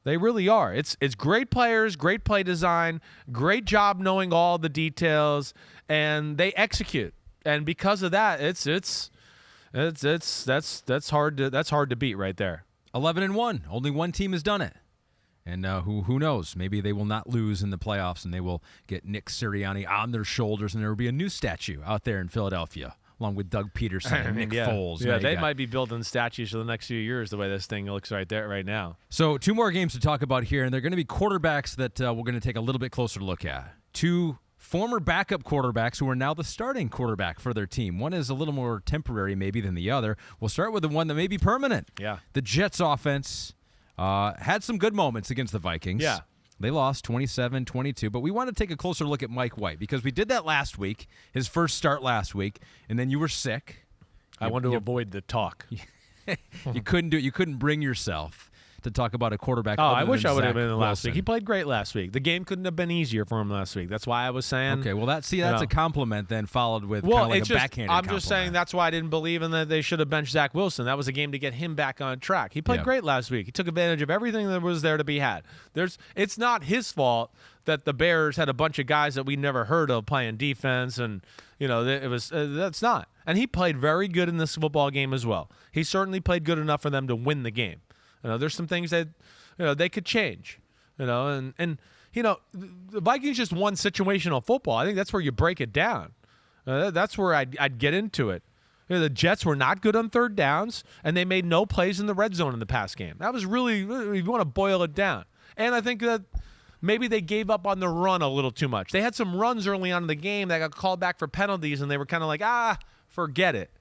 They really are. It's great players, great play design, great job knowing all the details, and they execute. And because of that, that's hard to beat right there. 11-1. Only one team has done it. And who knows? Maybe they will not lose in the playoffs, and they will get Nick Sirianni on their shoulders, and there will be a new statue out there in Philadelphia along with Doug Peterson and Nick Foles. Yeah, they might be building statues for the next few years the way this thing looks right now. So 2 more games to talk about here, and they're going to be quarterbacks that we're going to take a little bit closer look at. 2 former backup quarterbacks who are now the starting quarterback for their team. One is a little more temporary maybe than the other. We'll start with the one that may be permanent. Yeah. The Jets offense had some good moments against the Vikings. Yeah. They lost 27-22, but we want to take a closer look at Mike White because we did that last week, his first start last week, and then you were sick. I wanted to avoid the talk. You couldn't do it. You couldn't bring yourself to talk about a quarterback. I wish I would have been Zach last Wilson. week. He played great last week. The game couldn't have been easier for him last week. That's why I was saying. Okay, well, that's a compliment then followed with kind Well, of like it's a backhanded I'm compliment. just saying that's why I didn't believe in that they should have benched Zach Wilson. That was a game to get him back on track. He played great last week. He took advantage of everything that was there to be had. It's not his fault that the Bears had a bunch of guys that we never heard of playing defense, and that's not. And he played very good in this football game as well. He certainly played good enough for them to win the game. There's some things that they could change. And the Vikings just won situational football. I think that's where you break it down. That's where I'd get into it. The Jets were not good on third downs, and they made no plays in the red zone in the past game. That was really, if you want to boil it down. And I think that maybe they gave up on the run a little too much. They had some runs early on in the game that got called back for penalties, and they were kind of like, forget it.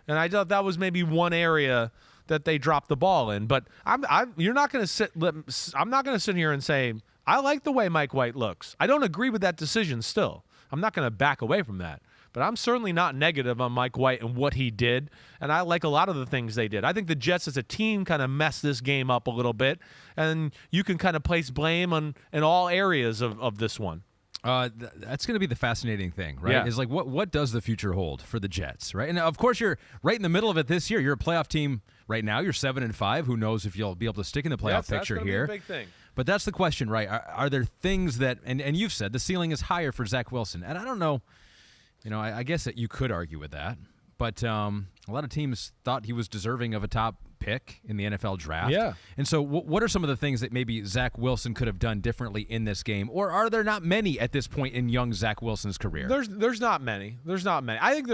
And I thought that was maybe one area that they dropped the ball in. But I'm not going to sit here and say I like the way Mike White looks. I don't agree with that decision still. I'm not going to back away from that. But I'm certainly not negative on Mike White and what he did, and I like a lot of the things they did. I think the Jets as a team kind of messed this game up a little bit, and you can kind of place blame in all areas of this one. That's going to be the fascinating thing, right? Yeah. Is like what does the future hold for the Jets, right? And of course, you're right in the middle of it this year. You're a playoff team right now. You're 7-5. Who knows if you'll be able to stick in the playoff picture that's here? Be a big thing. But that's the question, right? Are there things that and you've said the ceiling is higher for Zach Wilson, and I don't know. I guess that you could argue with that, but a lot of teams thought he was deserving of a top pick in the NFL draft. Yeah. And so what are some of the things that maybe Zach Wilson could have done differently in this game, or are there not many at this point in young Zach Wilson's career? There's not many. There's not many. I think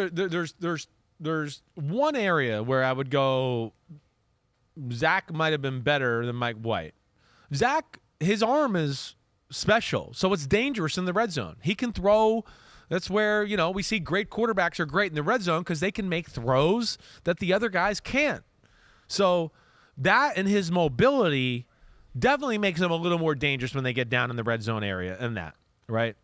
there's one area where I would go Zach might have been better than Mike White. Zach, his arm is special, so it's dangerous in the red zone. He can throw. That's where, we see great quarterbacks are great in the red zone because they can make throws that the other guys can't. So that and his mobility definitely makes him a little more dangerous when they get down in the red zone area and that, right?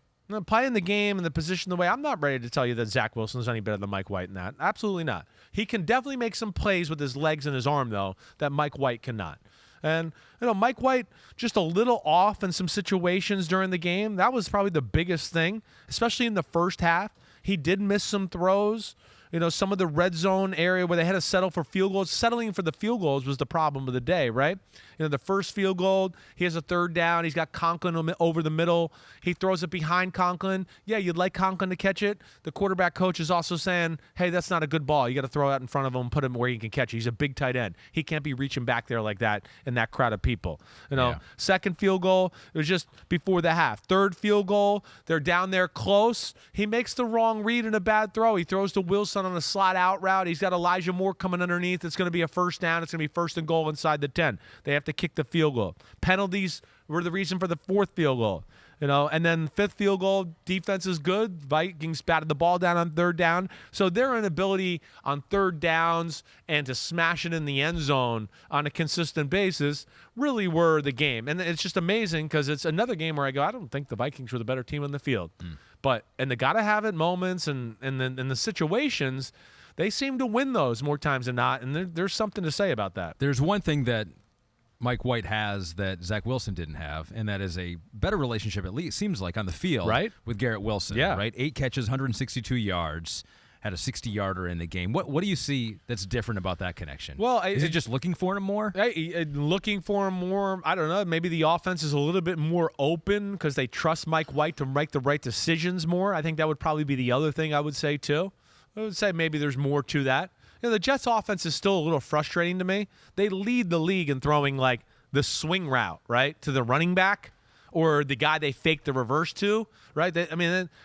Playing the game and the position the way, I'm not ready to tell you that Zach Wilson is any better than Mike White in that. Absolutely not. He can definitely make some plays with his legs and his arm, though, that Mike White cannot. And, Mike White just a little off in some situations during the game. That was probably the biggest thing, especially in the first half. He did miss some throws. Some of the red zone area where they had to settle for field goals. Settling for the field goals was the problem of the day, right? The first field goal, he has a third down. He's got Conklin over the middle. He throws it behind Conklin. Yeah, you'd like Conklin to catch it. The quarterback coach is also saying, hey, that's not a good ball. You got to throw it out in front of him, put him where he can catch it. He's a big tight end. He can't be reaching back there like that in that crowd of people. Second field goal, it was just before the half. Third field goal, they're down there close. He makes the wrong read and a bad throw. He throws to Wilson on a slot out route. He's got Elijah Moore coming underneath. It's going to be a first down. It's going to be first and goal inside the 10. They have to kick the field goal. Penalties were the reason for the fourth field goal. And then fifth field goal, defense is good. Vikings batted the ball down on third down. So their inability on third downs and to smash it in the end zone on a consistent basis really were the game. And it's just amazing because it's another game where I go, I don't think the Vikings were the better team on the field. But the gotta have it moments and the situations, they seem to win those more times than not. And there's something to say about that. There's one thing that Mike White has that Zach Wilson didn't have, and that is a better relationship, at least seems like, on the field, right, with Garrett Wilson. Yeah. Right? 8 catches, 162 yards, had a 60-yarder in the game. What do you see that's different about that connection? Well, is it just looking for him more? Looking for him more. I don't know. Maybe the offense is a little bit more open because they trust Mike White to make the right decisions more. I think that would probably be the other thing I would say, too. I would say maybe there's more to that. The Jets' offense is still a little frustrating to me. They lead the league in throwing, like, the swing route, right, to the running back or the guy they fake the reverse to, right?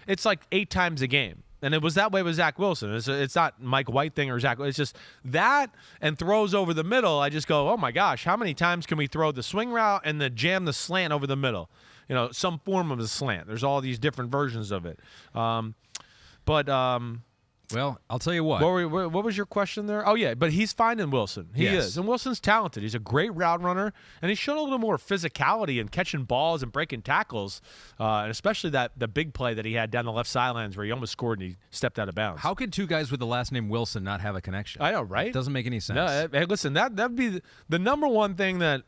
It's like 8 times a game. And it was that way with Zach Wilson. It's not Mike White thing or Zach. It's just that and throws over the middle. I just go, oh, my gosh, how many times can we throw the swing route and the jam the slant over the middle? Some form of a slant. There's all these different versions of it. Well, I'll tell you what. What was your question there? Oh, yeah, but he's finding Wilson. He is. And Wilson's talented. He's a great route runner, and he's shown a little more physicality in catching balls and breaking tackles, and especially the big play that he had down the left sidelines where he almost scored and he stepped out of bounds. How could two guys with the last name Wilson not have a connection? I know, right? It doesn't make any sense. No, hey, listen, that'd be the number one thing that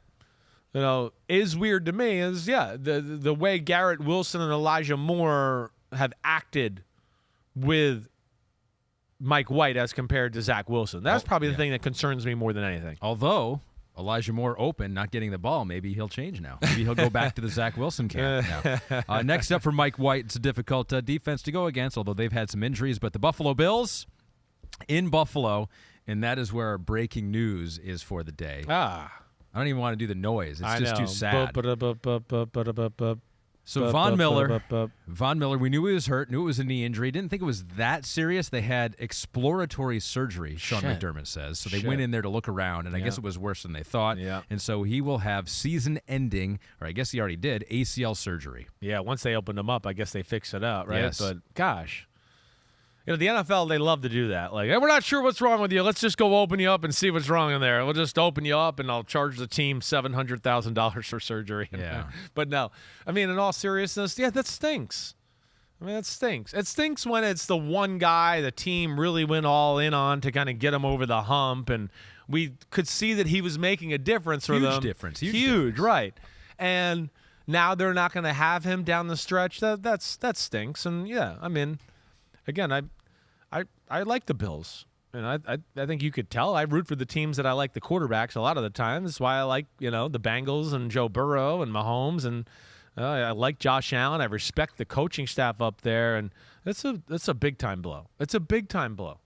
is weird to me is, the way Garrett Wilson and Elijah Moore have acted with Mike White as compared to Zach Wilson. That's probably the thing that concerns me more than anything. Although Elijah Moore open, not getting the ball, maybe he'll change now. Maybe he'll go back to the Zach Wilson camp now. Next up for Mike White, it's a difficult defense to go against, although they've had some injuries. But the Buffalo Bills in Buffalo, and that is where our breaking news is for the day. I don't even want to do the noise. It's just too sad. So Von Miller, we knew he was hurt, knew it was a knee injury, didn't think it was that serious. They had exploratory surgery, Sean McDermott says. So they went in there to look around, and I guess it was worse than they thought. Yeah. And so he will have season-ending, or I guess he already did, ACL surgery. Yeah, once they opened him up, I guess they fixed it out, right? Yes. But, gosh. The NFL, they love to do that. Like, hey, we're not sure what's wrong with you. Let's just go open you up and see what's wrong in there. We'll just open you up, and I'll charge the team $700,000 for surgery. Yeah. But no. I mean, in all seriousness, that stinks. That stinks. It stinks when it's the one guy the team really went all in on to kind of get him over the hump, and we could see that he was making a difference for them. Huge difference, right. And now they're not going to have him down the stretch. That stinks. And, I mean – again, I like the Bills, and I think you could tell. I root for the teams that I like the quarterbacks a lot of the time. That's why I like the Bengals and Joe Burrow and Mahomes, and I like Josh Allen. I respect the coaching staff up there, and it's a big time blow. It's a big time blow.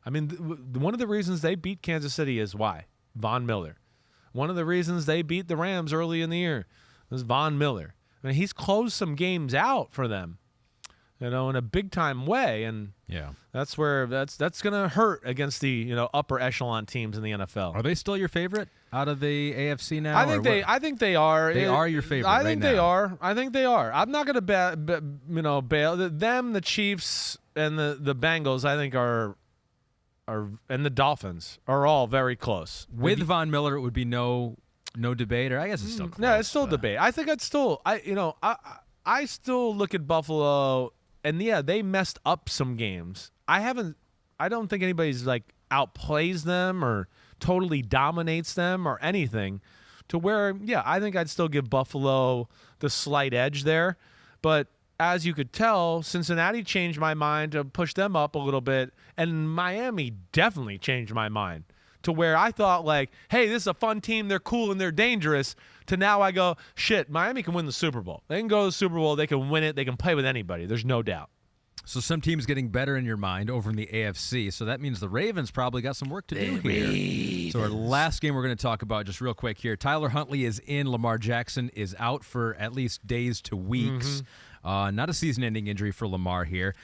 I mean, one of the reasons they beat Kansas City is why Von Miller. One of the reasons they beat the Rams early in the year was Von Miller. I mean, he's closed some games out for them. In a big-time way, and that's where that's going to hurt against the upper echelon teams in the NFL. Are they still your favorite out of the AFC now? I think they are. They are your favorite. I think they are. I'm not going to bail them. The Chiefs and the Bengals, I think are and the Dolphins are all very close. With Von Miller, it would be no debate, or I guess it's still close. No, it's still debate. I think it's still I still look at Buffalo. And, they messed up some games. I don't think anybody's, outplays them or totally dominates them or anything to where, I think I'd still give Buffalo the slight edge there. But as you could tell, Cincinnati changed my mind to push them up a little bit, and Miami definitely changed my mind to where I thought, hey, this is a fun team. They're cool and they're dangerous. To now I go, shit, Miami can win the Super Bowl. They can go to the Super Bowl. They can win it. They can play with anybody. There's no doubt. So some teams getting better in your mind over in the AFC. So that means the Ravens probably got some work to do here. So our last game we're going to talk about just real quick here. Tyler Huntley is in. Lamar Jackson is out for at least days to weeks. Not a season-ending injury for Lamar here.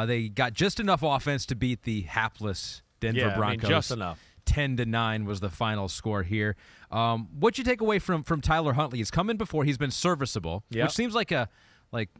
They got just enough offense to beat the hapless Denver Broncos. Just enough. 10-9 was the final score here. What you take away from Tyler Huntley? He's come in before. He's been serviceable, which seems like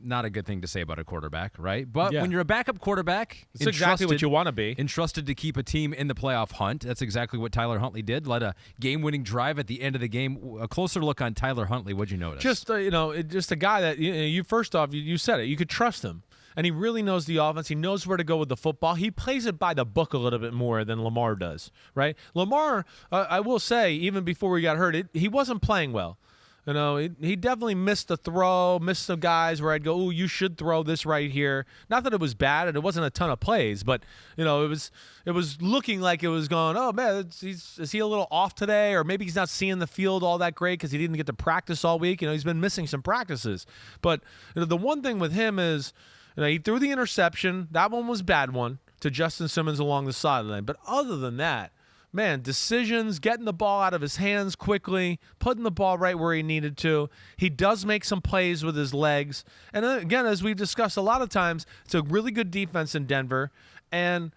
not a good thing to say about a quarterback, right? But when you're a backup quarterback, it's exactly what you want to be. Entrusted to keep a team in the playoff hunt. That's exactly what Tyler Huntley did. Led a game-winning drive at the end of the game. A closer look on Tyler Huntley. What'd you notice? Just just a guy that you first off you said it. You could trust him. And he really knows the offense. He knows where to go with the football. He plays it by the book a little bit more than Lamar does, right? Lamar, I will say, even before he got hurt, he wasn't playing well. He definitely missed the throw, missed some guys where I'd go, "Ooh, you should throw this right here." Not that it was bad, and it wasn't a ton of plays, but it was looking like it was going, "Oh man, is he a little off today?" Or maybe he's not seeing the field all that great because he didn't get to practice all week. He's been missing some practices. But the one thing with him is, he threw the interception. That one was a bad one to Justin Simmons along the sideline. But other than that, man, decisions, getting the ball out of his hands quickly, putting the ball right where he needed to. He does make some plays with his legs. And again, as we've discussed a lot of times, it's a really good defense in Denver. And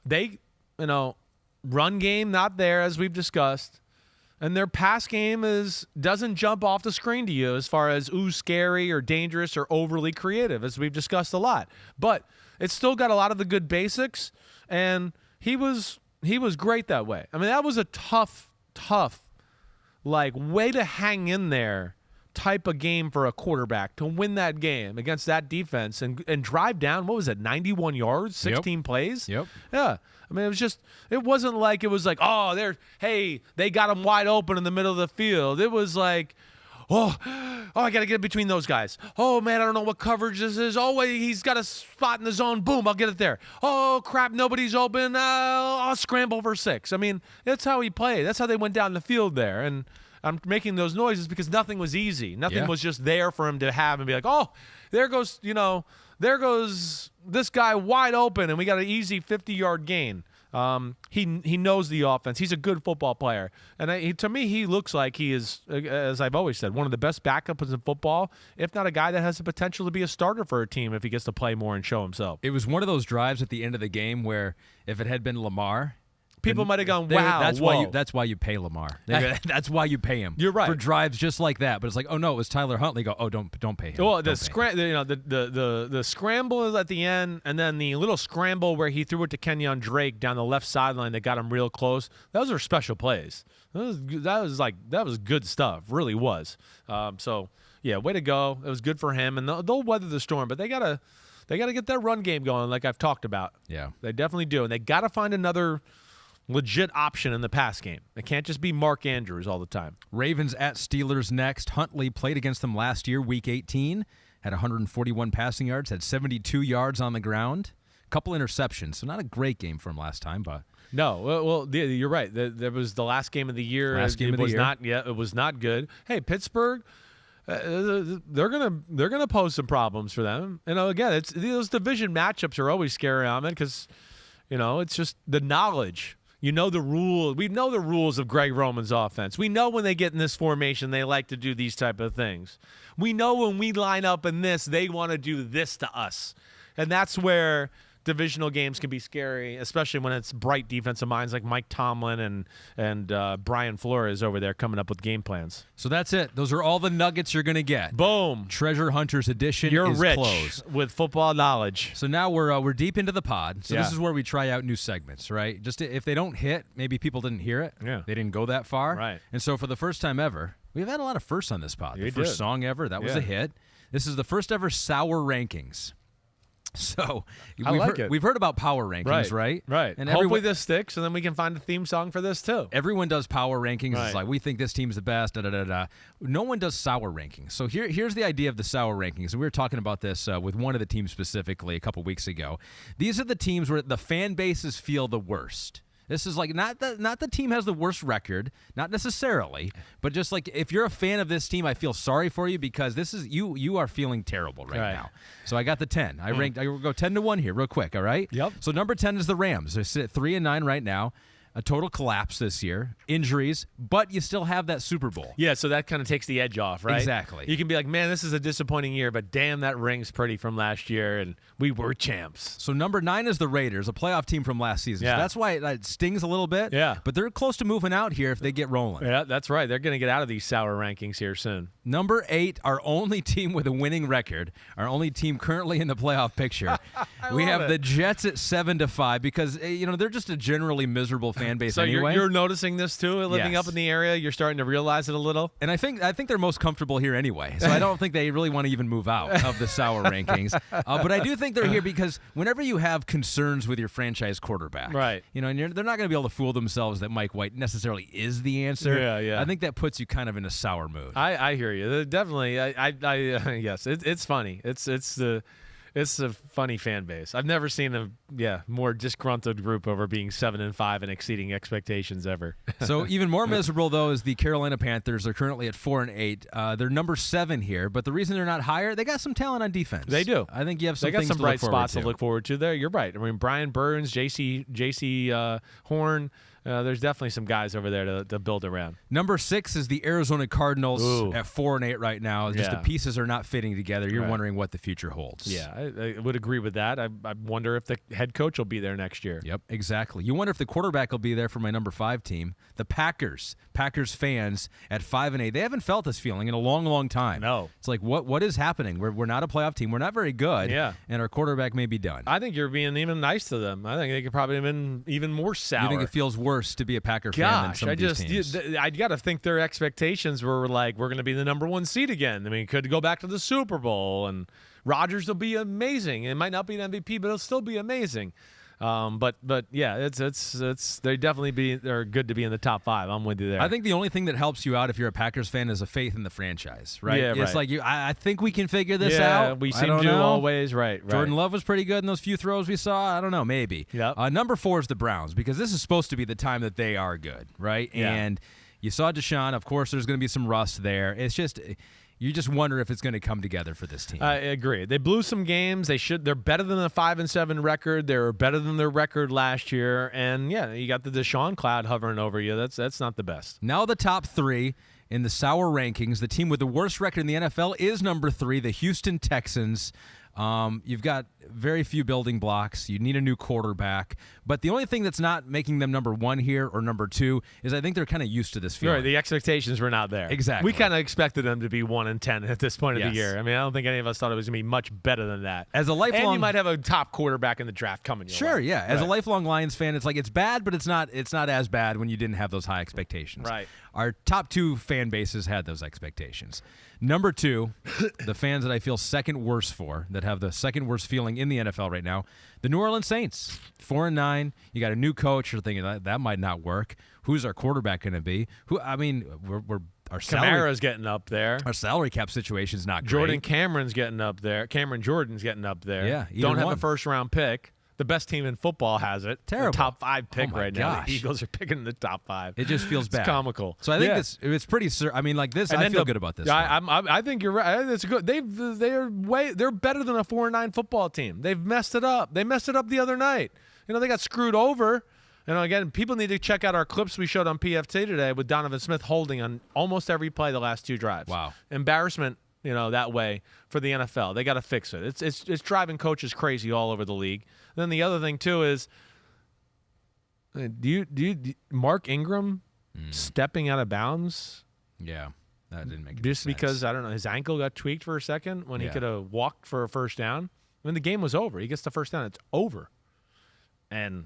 they, run game not there, as we've discussed. And their pass game doesn't jump off the screen to you as far as, scary or dangerous or overly creative, as we've discussed a lot. But it's still got a lot of the good basics, and he was great that way. I mean, that was a tough, way to hang in there type of game for a quarterback to win that game against that defense and drive down, 91 yards, 16 plays? Yep. Yeah. I mean, it wasn't like they got him wide open in the middle of the field. It was like, oh, I got to get between those guys. Oh, man, I don't know what coverage this is. Oh, wait, he's got a spot in the zone. Boom, I'll get it there. Oh, crap, nobody's open. I'll scramble for 6. I mean, that's how he played. That's how they went down the field there. And I'm making those noises because nothing was easy. Nothing was just there for him to have and be like, oh, there goes this guy wide open, and we got an easy 50-yard gain. He knows the offense. He's a good football player. And to me, he looks like he is, as I've always said, one of the best backups in football, if not a guy that has the potential to be a starter for a team if he gets to play more and show himself. It was one of those drives at the end of the game where if it had been Lamar, people might have gone, wow, that's why you pay Lamar. That's why you pay him. You're right. For drives just like that. But it's like, oh no, it was Tyler Huntley. Go, oh, don't pay him. Well, the scramble at the end, and then the little scramble where he threw it to Kenyon Drake down the left sideline that got him real close. Those are special plays. That was good stuff. Really was. So yeah, way to go. It was good for him, and they'll weather the storm. But they gotta get their run game going, like I've talked about. Yeah, they definitely do, and they gotta find another legit option in the pass game. It can't just be Mark Andrews all the time. Ravens at Steelers next. Huntley played against them last year, Week 18, had 141 passing yards, had 72 yards on the ground, a couple interceptions, so not a great game for him last time, but no. Well, you're right. There was the last game of the year. It was not good. Hey, Pittsburgh. They're gonna pose some problems for them. Again, it's those division matchups are always scary, Ahmed, because it's just the knowledge. The rule. We know the rules of Greg Roman's offense. We know when they get in this formation, they like to do these type of things. We know when we line up in this, they want to do this to us. And that's where divisional games can be scary, especially when it's bright defensive minds like Mike Tomlin and Brian Flores over there coming up with game plans. So that's it. Those are all the nuggets you're going to get. Boom. Treasure Hunters edition You're is rich closed. with football knowledge. So now we're deep into the pod. So this is where we try out new segments, right? Just if they don't hit, maybe people didn't hear it. Yeah. They didn't go that far. Right. And so for the first time ever, we've had a lot of firsts on this pod. The first song ever, that was a hit. This is the first ever Sour Rankings. So we've heard about power rankings, right? Right. And hopefully this sticks, and then we can find a theme song for this too. Everyone does power rankings. Right. It's like, we think this team's the best, da-da-da-da. No one does sour rankings. So here's the idea of the sour rankings. And we were talking about this with one of the teams specifically a couple weeks ago. These are the teams where the fan bases feel the worst. This is like not the team has the worst record, not necessarily, but just like if you're a fan of this team, I feel sorry for you because this is you are feeling terrible right now. So I got the 10. I will go 10-1 here real quick, all right? Yep. So number 10 is the Rams. They sit at 3-9 right now. A total collapse this year, injuries, but you still have that Super Bowl. Yeah, so that kind of takes the edge off, right? Exactly. You can be like, man, this is a disappointing year, but damn, that ring's pretty from last year, and we were champs. So number 9 is the Raiders, a playoff team from last season. Yeah. So that's why it stings a little bit. Yeah. But they're close to moving out here if they get rolling. Yeah, that's right. They're going to get out of these sour rankings here soon. Number 8, our only team with a winning record, our only team currently in the playoff picture. We have the Jets at 7-5 because they're just a generally miserable fan base anyway. You're noticing this too, living up in the area. You're starting to realize it a little. And I think they're most comfortable here anyway. So I don't think they really want to even move out of the sour rankings. But I do think they're here because whenever you have concerns with your franchise quarterback, right? And they're not going to be able to fool themselves that Mike White necessarily is the answer. Yeah. I think that puts you kind of in a sour mood. I hear you. Definitely. Yes. It's funny. It's a funny fan base. I've never seen a more disgruntled group over being 7-5 and exceeding expectations ever. So even more miserable though is the Carolina Panthers. They're currently at 4-8. They're number 7 here, but the reason they're not higher, they got some talent on defense. They do. I think you have some. They got things some to bright look forward spots to look forward to there. You're right. I mean, Brian Burns, JC Horn. there's definitely some guys over there to build around. Number 6 is the Arizona Cardinals Ooh. at 4-8 right now. Just the Yeah. pieces are not fitting together. You're wondering what the future holds. Yeah, I would agree with that. I wonder if the head coach will be there next year. Yep, exactly. You wonder if the quarterback will be there for my number 5 team, the Packers. Packers fans at 5-8. They haven't felt this feeling in a long, long time. No. It's like, what is happening? We're not a playoff team. We're not very good. Yeah. And our quarterback may be done. I think you're being even nice to them. I think they could probably have been even more sour. You think it feels worse to be a Packer fan than some of these teams? I got to think their expectations were like, we're going to be the number 1 seed again. I mean, could go back to the Super Bowl, and Rodgers will be amazing. It might not be an MVP, but it'll still be amazing. But yeah, they definitely they're good to be in the top 5. I'm with you there. I think the only thing that helps you out if you're a Packers fan is a faith in the franchise, right? Yeah, it's right. like I think we can figure this yeah, out. we I seem don't to know. always right. Jordan Love was pretty good in those few throws we saw. I don't know, maybe. Yep. Number 4 is the Browns, because this is supposed to be the time that they are good, right? Yeah. And you saw Deshaun. Of course, there's going to be some rust there. It's just you just wonder if it's going to come together for this team. I agree. They blew some games. They're better than the 5-7 record. They were better than their record last year. And yeah, you got the Deshaun cloud hovering over you. That's not the best. Now the top 3 in the sour rankings. The team with the worst record in the NFL is number 3, the Houston Texans. You've got very few building blocks. You need a new quarterback. But the only thing that's not making them number 1 here or number 2 is I think they're kind of used to this feeling. Right, the expectations were not there. Exactly. We kind of expected them to be 1-10 at this point of the Yes. year. I mean, I don't think any of us thought it was going to be much better than that. As a lifelong, and you might have a top quarterback in the draft coming your sure, way. yeah. As a Right. lifelong Lions fan, it's like it's bad, but it's not as bad when you didn't have those high expectations. Right. Our top 2 fan bases had those expectations. Number 2, the fans that I feel second worst for, that have the second worst feeling in the NFL right now, the New Orleans Saints. 4-9. You got a new coach. You're thinking that might not work. Who's our quarterback going to be? Our Kamara's getting up there. Our salary cap situation is not Jordan great. Cameron's getting up there. Cameron Jordan's getting up there. Yeah, either Don't have one. a first-round pick. The best team in football has it. Terrible. The top 5 pick Oh my right now. gosh. The Eagles are picking in the top 5. It just feels bad. It's comical. So I think Yeah. it's pretty. I mean, like this, And I then feel good about this. Yeah, one. I think you're right. It's good. They're better than a 4-9 football team. They've messed it up. They messed it up the other night. They got screwed over. Again, people need to check out our clips we showed on PFT today with Donovan Smith holding on almost every play the last 2 drives. Wow. Embarrassment, that way for the NFL. They got to fix it. It's driving coaches crazy all over the league. Then the other thing too is, do you Mark Ingram stepping out of bounds? Yeah, that didn't make Just sense. because, I don't know, his ankle got tweaked for a second when he Yeah. could have walked for a first down. When the game was over, he gets the first down, it's over. And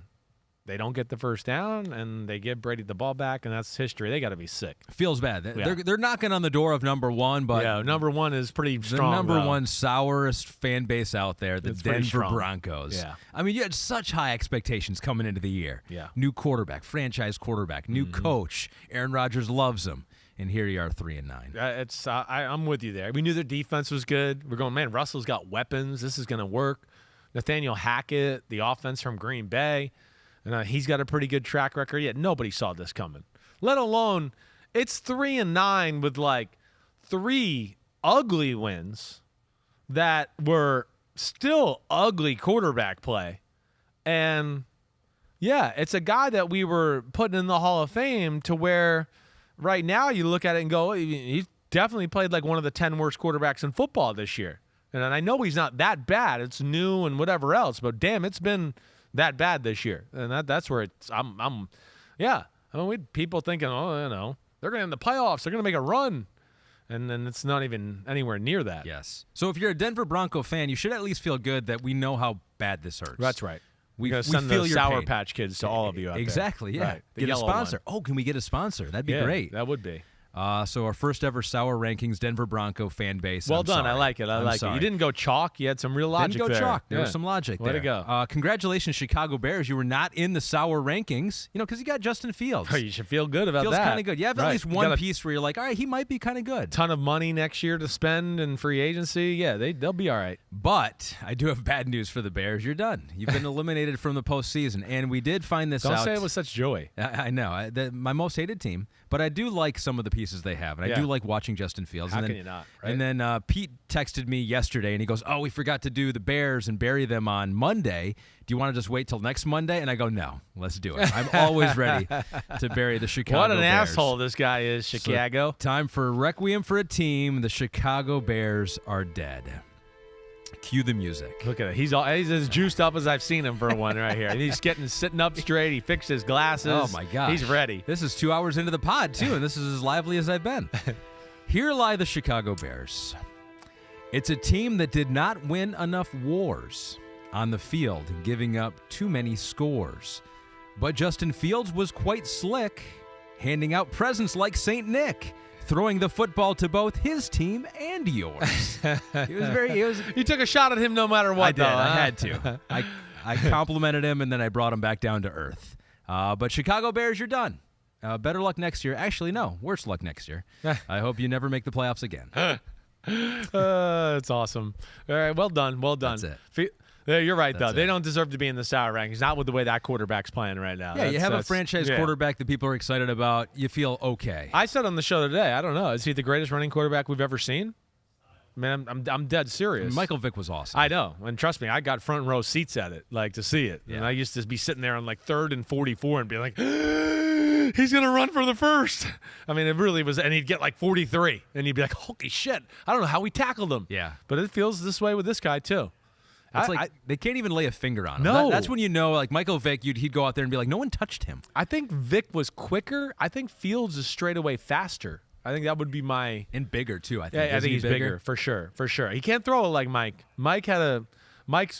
they don't get the first down, and they give Brady the ball back, and that's history. They got to be sick. Feels bad. Yeah. They're knocking on the door of number 1, but Yeah, number 1 is pretty the strong. number though. 1 sourest fan base out there, the It's pretty Denver strong. Broncos. Yeah. I mean, you had such high expectations coming into the year. Yeah. New quarterback, franchise quarterback, new coach. Aaron Rodgers loves him. And here you are, 3-9. I'm with you there. We knew their defense was good. We're going, man, Russell's got weapons. This is going to work. Nathaniel Hackett, the offense from Green Bay, and he's got a pretty good track record. Yet nobody saw this coming. Let alone, it's 3-9 with like 3 ugly wins that were still ugly quarterback play. And yeah, it's a guy that we were putting in the Hall of Fame to where right now you look at it and go, he's definitely played like one of the 10 worst quarterbacks in football this year. And I know he's not that bad. It's new and whatever else, but damn, it's been that bad this year. And that's where it's, yeah. I mean, people thinking, they're going to in the playoffs. They're going to make a run. And then it's not even anywhere near that. Yes. So if you're a Denver Bronco fan, you should at least feel good that we know how bad this hurts. That's right. We send feel the your Sour pain. Patch Kids to all of you out there. Exactly, yeah. Right. The Get a yellow sponsor. one. Oh, can we get a sponsor? That'd be Yeah, great. that would be. So our first ever Sour Rankings Denver Bronco fan base. Well I'm done. sorry. I like it. I I'm like it. sorry. You didn't go chalk. You had some real logic Didn't go there. chalk. There Yeah. was some logic Way there. to go. Congratulations, Chicago Bears. You were not in the Sour Rankings, because you got Justin Fields. You should feel good about Feels that. kind of good. You have at Right. least You one got a piece where you're like, all right, he might be kind of good. ton of money next year to spend in free agency. Yeah, they'll be all right. But I do have bad news for the Bears. You're done. You've been eliminated from the postseason. And we did find this Don't out. say it with such joy. I know. My most hated team, but I do like some of the pieces they have, and I do like watching Justin Fields. How can you not, right? And then Pete texted me yesterday, and he goes, "Oh, we forgot to do the Bears and bury them on Monday. Do you want to just wait till next Monday?" And I go, "No, let's do it. I'm always ready to bury the Chicago What an Bears." asshole this guy is, Chicago. So, time for Requiem for a Team. The Chicago Bears are dead. Cue the music. Look at it. He's as juiced up as I've seen him for one right here. He's sitting up straight. He fixed his glasses. Oh, my gosh. He's ready. This is 2 hours into the pod, too, and this is as lively as I've been. Here lie the Chicago Bears. It's a team that did not win enough wars on the field, giving up too many scores. But Justin Fields was quite slick, handing out presents like St. Nick, throwing the football to both his team and yours. You took a shot at him no matter what, I did. though. I had to. I complimented him, and then I brought him back down to earth. But Chicago Bears, you're done. Better luck next year. Actually, no. Worse luck next year. I hope you never make the playoffs again. It's awesome. All right, well done. Well done. That's it. Yeah, you're right, though. They don't deserve to be in the sour rankings, not with the way that quarterback's playing right now. Yeah, you have a franchise quarterback that people are excited about. You feel okay. I said on the show today, I don't know, is he the greatest running quarterback we've ever seen? Man, I'm dead serious. Michael Vick was awesome. I know, and trust me, I got front row seats at it, like to see it. Yeah. And I used to be sitting there on like 3rd and 44 and be like, he's gonna run for the first. I mean, it really was, and he'd get like 43, and you'd be like, holy shit, I don't know how we tackled him. Yeah, but it feels this way with this guy too. It's they can't even lay a finger on him. No. That's when you know, like Michael Vick, he'd go out there and be like, no one touched him. I think Vick was quicker. I think Fields is straight away faster. I think that would be my... And bigger, too, I think. Yeah, I think he's bigger, for sure. For sure. He can't throw it like Mike. Mike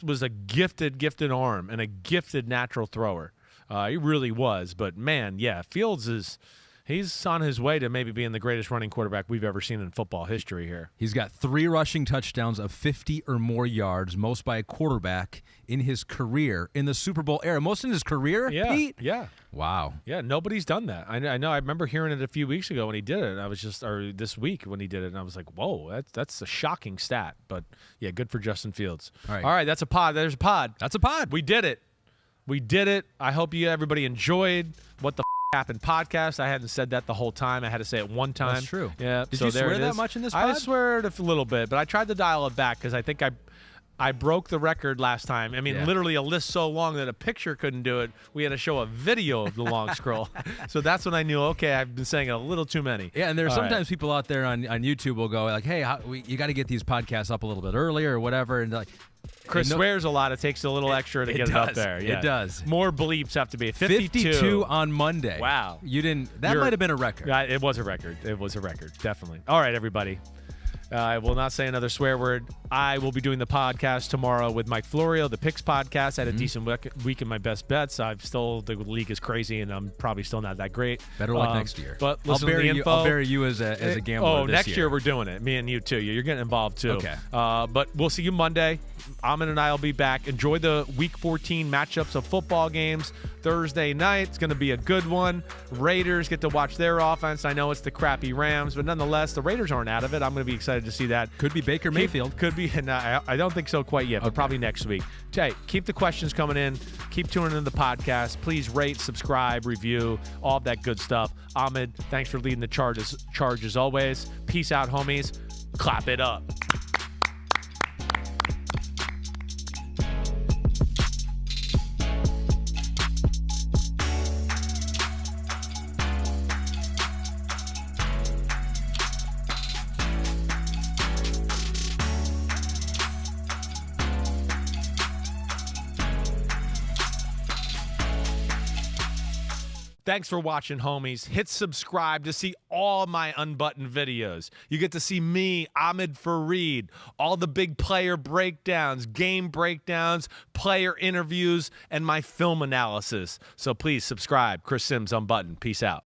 was a gifted arm and a gifted natural thrower. He really was. But, man, yeah, Fields is... He's on his way to maybe being the greatest running quarterback we've ever seen in football history here. He's got 3 rushing touchdowns of 50 or more yards, most by a quarterback in his career in the Super Bowl era. Most in his career, Pete? Yeah. Wow. Yeah, nobody's done that. I know. I remember hearing it a few weeks ago when he did it. Or this week when he did it, and I was like, whoa, that's a shocking stat. But, yeah, good for Justin Fields. All right, that's a pod. There's a pod. That's a pod. We did it. I hope everybody enjoyed What the Happened podcast. I hadn't said that the whole time. I had to say it one time. That's true. Yeah. Did you swear that much in this pod? I swear it a little bit, but I tried to dial it back because I think I broke the record last time. I mean, literally a list so long that a picture couldn't do it. We had to show a video of the long scroll. So that's when I knew, okay, I've been saying it a little too many. Yeah, and there are sometimes people out there on YouTube will go like, hey, you got to get these podcasts up a little bit earlier or whatever. And like, Chris swears a lot. It takes a little extra to get it up there. Yeah. It does. More bleeps have to be. 52 on Monday. Wow. That might have been a record. Yeah, it was a record. It was a record, definitely. All right, everybody. I will not say another swear word. I will be doing the podcast tomorrow with Mike Florio, the Picks podcast. I had a decent week in my best bets. The league is crazy, and I'm probably still not that great. Better luck next year. But listen to the info. I'll bury you as a gambler. Oh, next year we're doing it. Me and you too. You're getting involved too. Okay. But we'll see you Monday. Ahmed and I will be back. Enjoy the Week 14 matchups of football games. Thursday night, it's going to be a good one. Raiders get to watch their offense. I know it's the crappy Rams, but nonetheless, the Raiders aren't out of it. I'm going to be excited to see that. Could be Baker Mayfield. Could be. And I don't think so quite yet, but probably next week. Hey, keep the questions coming in. Keep tuning in to the podcast. Please rate, subscribe, review, all of that good stuff. Ahmed, thanks for leading the charge as always. Peace out, homies. Clap it up. Thanks for watching, homies. Hit subscribe to see all my Unbuttoned videos. You get to see me, Ahmed Fareed, all the big player breakdowns, game breakdowns, player interviews, and my film analysis. So please subscribe. Chris Sims Unbuttoned. Peace out.